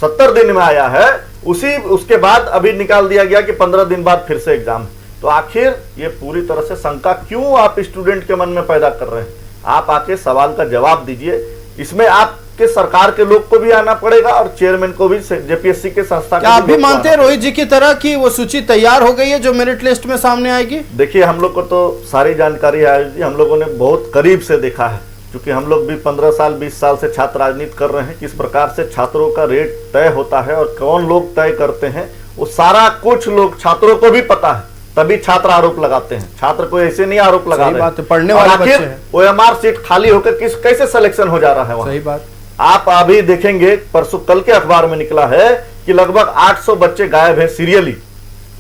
Speaker 8: 70 दिन में आया है उसके बाद अभी निकाल दिया गया कि 15 दिन बाद फिर से एग्जाम है। तो आखिर ये पूरी तरह से शंका क्यों आप स्टूडेंट के मन में पैदा कर रहे हैं? आप आके सवाल का जवाब दीजिए। इसमें आपके सरकार के लोग को भी आना पड़ेगा और चेयरमैन को भी, जेपीएससी के संस्था
Speaker 1: क्या आप भी मानते हैं रोहित जी की तरह कि वो सूची तैयार हो गई है जो मेरिट लिस्ट में सामने आएगी?
Speaker 8: देखिए, हम लोग को तो सारी जानकारी है, हम लोगों ने बहुत करीब से देखा है, क्योंकि हम लोग भी 15 साल 20 साल से छात्र राजनीति कर रहे हैं। किस प्रकार से छात्रों का रेट तय होता है और कौन लोग तय करते हैं वो सारा कुछ लोग छात्रों को भी पता है, तभी छात्र आरोप लगाते हैं। छात्र को ऐसे नहीं आरोप लगा रहे,
Speaker 1: पढ़ने वाले बच्चे हैं।
Speaker 8: ओएमआर सीट खाली होकर कैसे सिलेक्शन हो जा रहा है वहां?
Speaker 1: सही बात।
Speaker 8: आप अभी देखेंगे, परसों कल के अखबार में निकला है कि लगभग 800 बच्चे गायब हैं सीरियली।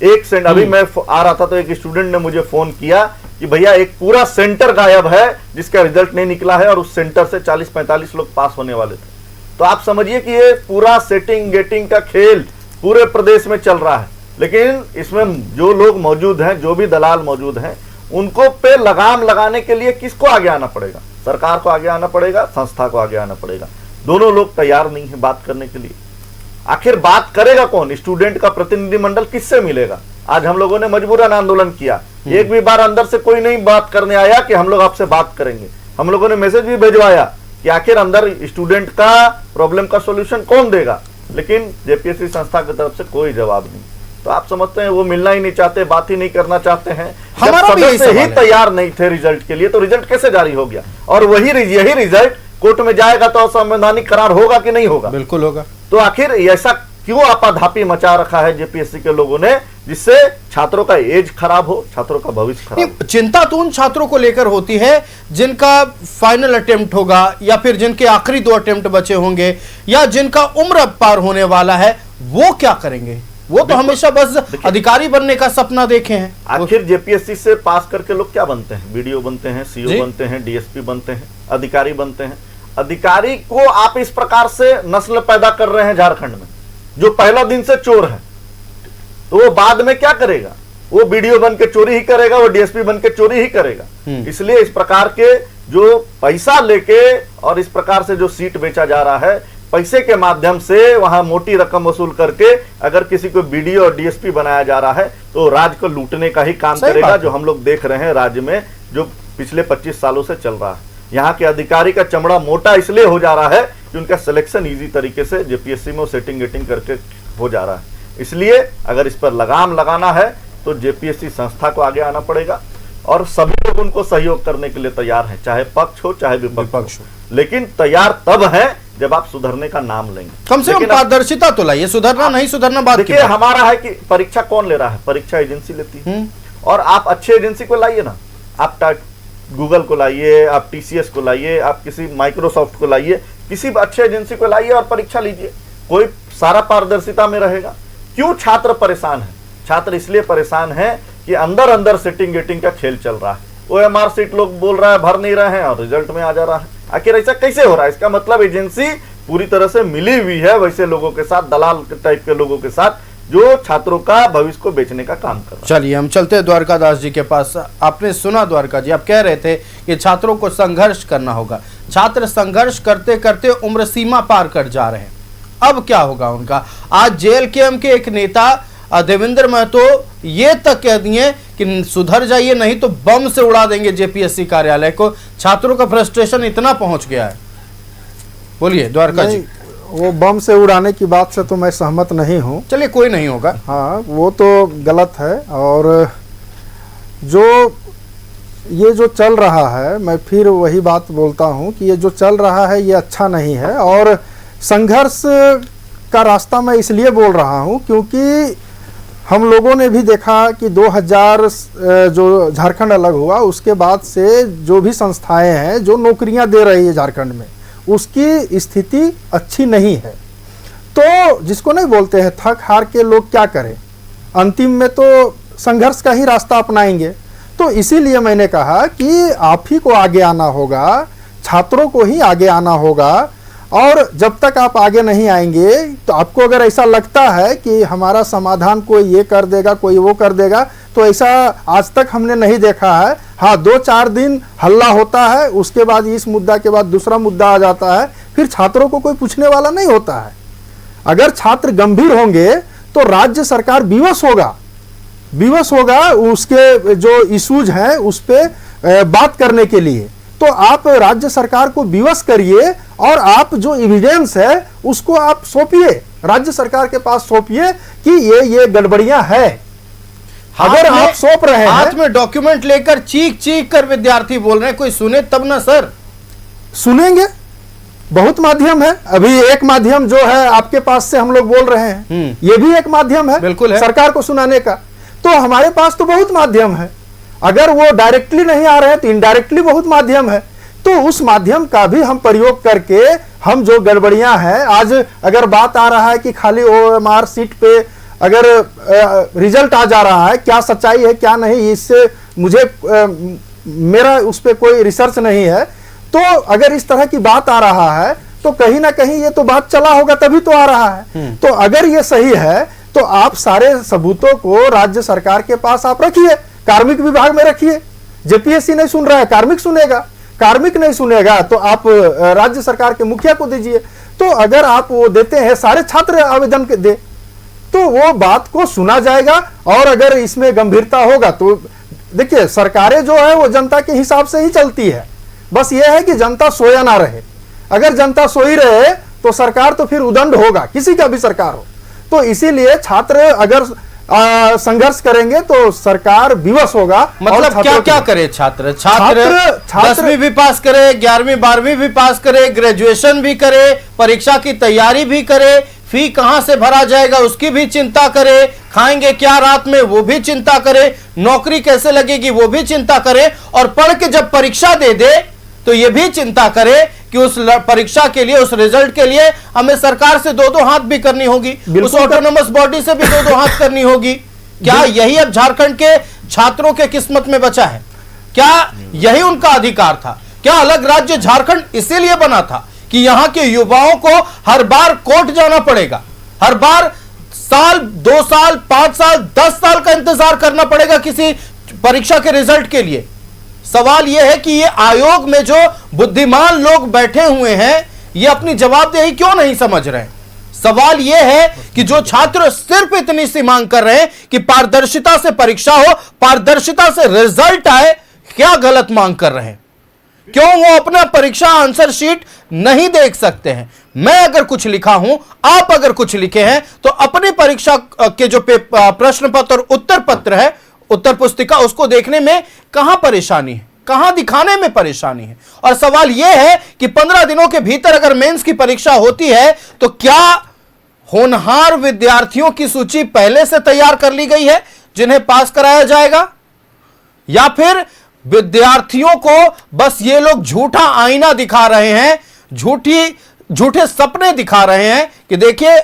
Speaker 8: एक सेंटर, अभी मैं आ रहा था तो एक स्टूडेंट ने मुझे फोन किया कि भैया एक पूरा सेंटर गायब है जिसका रिजल्ट नहीं निकला है और उस सेंटर से 40-45 लोग पास होने वाले थे। तो आप समझिए कि ये पूरा सेटिंग गेटिंग का खेल पूरे प्रदेश में चल रहा है। लेकिन इसमें जो लोग मौजूद हैं, जो भी दलाल मौजूद हैं, उनको पे लगाम लगाने के लिए किसको आगे आना पड़ेगा? सरकार को आगे आना पड़ेगा, संस्था को आगे आना पड़ेगा। दोनों लोग तैयार नहीं है बात करने के लिए। आखिर बात करेगा कौन? स्टूडेंट का प्रतिनिधिमंडल किससे मिलेगा? आज हम लोगों ने मजबूरन आंदोलन किया, एक भी बार अंदर से कोई नहीं बात करने आया कि हम लोग आपसे बात करेंगे। हम लोगों ने मैसेज भी भिजवाया कि आखिर अंदर स्टूडेंट का प्रॉब्लम का सॉल्यूशन कौन देगा, लेकिन जेपीएससी संस्था की तरफ से कोई जवाब नहीं। तो आप समझते हैं वो मिलना ही नहीं चाहते, बात ही नहीं करना चाहते हैं।
Speaker 1: हमारा भी
Speaker 8: सदस्य ही तैयार नहीं थे रिजल्ट के लिए, तो रिजल्ट कैसे जारी हो गया? और यही रिजल्ट कोर्ट में जाएगा तो असंवैधानिक करार होगा कि नहीं होगा?
Speaker 1: बिल्कुल होगा।
Speaker 8: तो आखिर ऐसा क्यों आपाधापी मचा रखा है जेपीएससी के लोगों ने, जिससे छात्रों का एज खराब हो, छात्रों का भविष्य खराब हो।
Speaker 1: चिंता तो उन छात्रों को लेकर होती है जिनका फाइनल अटेम्प्ट होगा, या फिर जिनके आखिरी 2 अटेम्प्ट बचे होंगे, या जिनका उम्र पार होने वाला है, वो क्या करेंगे? वो तो हमेशा बस अधिकारी बनने का सपना देखे हैं।
Speaker 8: आखिर जेपीएससी से पास करके लोग क्या बनते हैं? बीडीओ बनते हैं, सीओ बनते हैं, डीएसपी बनते हैं, अधिकारी बनते हैं। अधिकारी को आप इस प्रकार से नस्ल पैदा कर रहे हैं झारखंड में, जो पहला दिन से चोर है, तो वो बाद में क्या करेगा? वो बीडीओ बन के चोरी ही करेगा, वो डीएसपी बन के चोरी ही करेगा। इसलिए इस प्रकार के जो पैसा लेके और इस प्रकार से जो सीट बेचा जा रहा है, पैसे के माध्यम से वहां मोटी रकम वसूल करके अगर किसी को बीडीओ और डीएसपी बनाया जा रहा है, तो राज्य को लूटने का ही काम करेगा, जो हम लोग देख रहे हैं राज्य में, जो पिछले 25 सालों से चल रहा है। यहाँ के अधिकारी का चमड़ा मोटा इसलिए हो जा रहा है कि उनका सिलेक्शन इजी तरीके से जेपीएससी में वो सेटिंग गेटिंग करके हो जा रहा है। इसलिए अगर इस पर लगाम लगाना है तो जेपीएससी संस्था को आगे आना पड़ेगा, और सभी लोग उनको सहयोग करने के लिए तैयार हैं, चाहे पक्ष हो चाहे विपक्ष हो, लेकिन तैयार तब है जब आप सुधरने का नाम लेंगे।
Speaker 1: कम से कम पारदर्शिता तो लाइए, सुधरना नहीं सुधरना बात
Speaker 8: देखिए, हमारा है कि परीक्षा कौन ले रहा है? परीक्षा एजेंसी लेती है, और आप अच्छे एजेंसी को लाइए ना, आप गूगल को लाइए, आप टीसीएस को लाइए, आप किसी माइक्रोसॉफ्ट को लाइए, किसी अच्छे एजेंसी को लाइए और परीक्षा लीजिए, कोई सारा पारदर्शिता में रहेगा। क्यों छात्र परेशान है? छात्र इसलिए परेशान है कि अंदर अंदर सेटिंग गेटिंग का खेल चल रहा है। ओएमआर सीट लोग बोल रहा है भर नहीं रहे हैं और रिजल्ट में आ जा रहा है। आखिर ऐसा कैसे हो रहा है? इसका मतलब एजेंसी पूरी तरह से मिली हुई है वैसे लोगों के साथ, दलाल टाइप के लोगों के साथ, जो छात्रों का भविष्य को बेचने का काम कर रहा है।
Speaker 1: चलिए हम चलते हैं द्वारकादास जी के पास। आपने सुना द्वारका जी, आप कह रहे थे कि छात्रों को संघर्ष करना होगा। छात्र संघर्ष करते करते उम्र सीमा पार कर जा रहे हैं, अब क्या होगा उनका? आज जेएलकेएम के एक नेता देवेंद्र महतो ये तक कह दिए कि सुधर जाइए नहीं तो बम से उड़ा देंगे जेपीएससी कार्यालय को। छात्रों का फ्रस्ट्रेशन इतना पहुंच गया है। बोलिए द्वारका जी।
Speaker 9: वो बम से उड़ाने की बात से तो मैं सहमत नहीं हूँ।
Speaker 1: चलिए कोई नहीं होगा,
Speaker 9: हाँ वो तो गलत है। और ये जो चल रहा है, मैं फिर वही बात बोलता हूँ कि ये जो चल रहा है ये अच्छा नहीं है। और संघर्ष का रास्ता मैं इसलिए बोल रहा हूँ क्योंकि हम लोगों ने भी देखा कि 2000 जो झारखंड अलग हुआ उसके बाद से जो भी संस्थाएं हैं जो नौकरियां दे रही है झारखंड में, उसकी स्थिति अच्छी नहीं है। तो जिसको नहीं बोलते हैं थक हार के लोग क्या करें, अंतिम में तो संघर्ष का ही रास्ता अपनाएंगे। तो इसीलिए मैंने कहा कि आप ही को आगे आना होगा, छात्रों को ही आगे आना होगा। और जब तक आप आगे नहीं आएंगे तो आपको अगर ऐसा लगता है कि हमारा समाधान कोई ये कर देगा कोई वो कर देगा, तो ऐसा आज तक हमने नहीं देखा है। हाँ 2-4 दिन हल्ला होता है, उसके बाद इस मुद्दा के बाद दूसरा मुद्दा आ जाता है, फिर छात्रों को कोई पूछने वाला नहीं होता है। अगर छात्र गंभीर होंगे तो राज्य सरकार विवश होगा उसके जो इश्यूज हैं उस पर बात करने के लिए। तो आप राज्य सरकार को विवश करिए और आप जो एविडेंस है उसको आप सौंपिए, राज्य सरकार के पास सौंपिए कि ये गड़बड़ियां है। अगर आप सौंप रहे हैं,
Speaker 1: हाथ में डॉक्यूमेंट लेकर चीख कर विद्यार्थी बोल रहे हैं, कोई सुने तब ना सर।
Speaker 9: सुनेंगे, बहुत माध्यम है। अभी एक माध्यम जो है आपके पास से हम लोग बोल रहे हैं, ये भी एक माध्यम है,
Speaker 1: बिल्कुल है,
Speaker 9: सरकार को सुनाने का। तो हमारे पास तो बहुत माध्यम है। अगर वो डायरेक्टली नहीं आ रहे हैं तो इनडायरेक्टली बहुत माध्यम है। तो उस माध्यम का भी हम प्रयोग करके हम जो गड़बड़ियां हैं, आज अगर बात आ रहा है कि खाली ओएमआर सीट पे अगर रिजल्ट आ जा रहा है, क्या सच्चाई है क्या नहीं, इससे मुझे मेरा उस पर कोई रिसर्च नहीं है। तो अगर इस तरह की बात आ रहा है तो कहीं ना कहीं ये तो बात चला होगा तभी तो आ रहा है। तो अगर ये सही है तो आप सारे सबूतों को राज्य सरकार के पास आप रखिए, कार्मिक विभाग में रखिए। जेपीएससी नहीं सुन रहा है, कार्मिक सुनेगा, कार्मिक नहीं सुनेगा तो आप राज्य सरकार के मुखिया को दीजिए। तो अगर आप वो देते हैं, सारे छात्र आवेदन दे, तो वो बात को सुना जाएगा। और अगर इसमें गंभीरता होगा तो देखिए सरकारें जो है वो जनता के हिसाब से ही चलती है। बस ये है कि जनता सोया ना रहे। अगर जनता सोई रहे तो सरकार तो फिर उदंड होगा, किसी का भी सरकार हो। तो इसीलिए छात्र अगर संघर्ष करेंगे तो सरकार विवश होगा।
Speaker 1: मतलब क्या करे छात्र 10वीं भी पास करे, 11वीं 12वीं भी पास करे, ग्रेजुएशन भी करे, परीक्षा की तैयारी भी करे, फी कहां से भरा जाएगा उसकी भी चिंता करे, खाएंगे क्या रात में वो भी चिंता करे, नौकरी कैसे लगेगी वो भी चिंता करे, और पढ़ के जब परीक्षा दे दे तो ये भी चिंता करे कि उस परीक्षा के लिए, उस रिजल्ट के लिए हमें सरकार से दो दो हाथ भी करनी होगी, उस ऑटोनोमस बॉडी से भी दो दो हाथ करनी होगी। क्या यही अब झारखंड के छात्रों के किस्मत में बचा है? क्या यही उनका अधिकार था? क्या अलग राज्य झारखंड इसीलिए बना था कि यहां के युवाओं को हर बार कोर्ट जाना पड़ेगा, हर बार साल, 2 साल, 5 साल, 10 साल का इंतजार करना पड़ेगा किसी परीक्षा के रिजल्ट के लिए? सवाल यह है कि ये आयोग में जो बुद्धिमान लोग बैठे हुए हैं ये अपनी जवाबदेही क्यों नहीं समझ रहे? सवाल यह है कि जो छात्र सिर्फ इतनी सी मांग कर रहे हैं कि पारदर्शिता से परीक्षा हो, पारदर्शिता से रिजल्ट आए, क्या गलत मांग कर रहे हैं? क्यों वो अपना परीक्षा आंसर शीट नहीं देख सकते हैं? मैं अगर कुछ लिखा हूं, आप अगर कुछ लिखे हैं, तो अपनी परीक्षा के जो प्रश्न पत्र और उत्तर पत्र है, उत्तर पुस्तिका, उसको देखने में कहां परेशानी है, कहां दिखाने में परेशानी है? और सवाल यह है कि 15 दिनों के भीतर अगर मेंस की परीक्षा होती है तो क्या होनहार विद्यार्थियों की सूची पहले से तैयार कर ली गई है जिन्हें पास कराया जाएगा, या फिर विद्यार्थियों को बस ये लोग झूठा आईना दिखा रहे हैं, झूठे सपने दिखा रहे हैं कि देखिए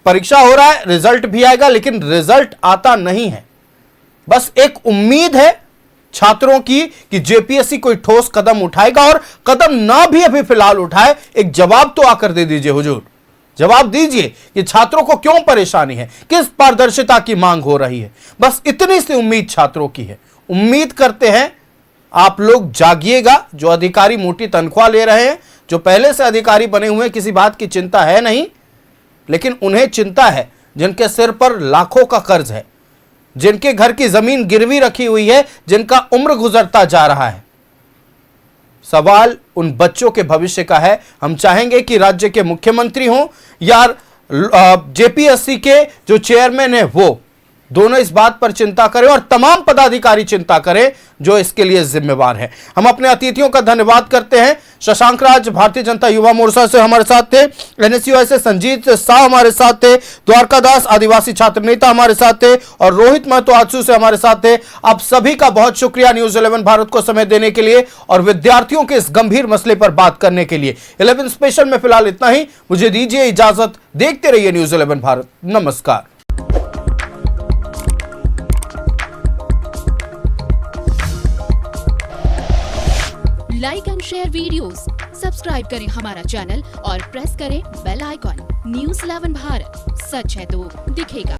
Speaker 1: परीक्षा हो रहा है, रिजल्ट भी आएगा, लेकिन रिजल्ट आता नहीं है। बस एक उम्मीद है छात्रों की कि जेपीएससी कोई ठोस कदम उठाएगा, और कदम ना भी अभी फिलहाल उठाए, एक जवाब तो आकर दे दीजिए हुजूर, जवाब दीजिए कि छात्रों को क्यों परेशानी है, किस पारदर्शिता की मांग हो रही है। बस इतनी सी उम्मीद छात्रों की है। उम्मीद करते हैं आप लोग जागिएगा। जो अधिकारी मोटी तनख्वाह ले रहे हैं, जो पहले से अधिकारी बने हुए हैं, किसी बात की चिंता है नहीं, लेकिन उन्हें चिंता है जिनके सिर पर लाखों का कर्ज है, जिनके घर की जमीन गिरवी रखी हुई है, जिनका उम्र गुजरता जा रहा है। सवाल उन बच्चों के भविष्य का है। हम चाहेंगे कि राज्य के मुख्यमंत्री हों या जेपीएससी के जो चेयरमैन है वो दोनों इस बात पर चिंता करें, और तमाम पदाधिकारी चिंता करें जो इसके लिए जिम्मेवार है। हम अपने अतिथियों का धन्यवाद करते हैं। शशांक राज भारतीय जनता युवा मोर्चा से हमारे साथ थे, एनएसयूआई से संजीत शाह हमारे साथ थे, द्वारका दास आदिवासी छात्र नेता हमारे साथ थे, और रोहित महतो आजसू से हमारे साथ थे। आप सभी का बहुत शुक्रिया न्यूज 11 भारत को समय देने के लिए और विद्यार्थियों के इस गंभीर मसले पर बात करने के लिए। 11 स्पेशल में फिलहाल इतना ही। मुझे दीजिए इजाजत। देखते रहिए न्यूज 11 भारत। नमस्कार।
Speaker 10: Like and share videos, subscribe करें हमारा चैनल और प्रेस करें बेल आइकॉन। न्यूज़ 11 भारत, सच है तो दिखेगा।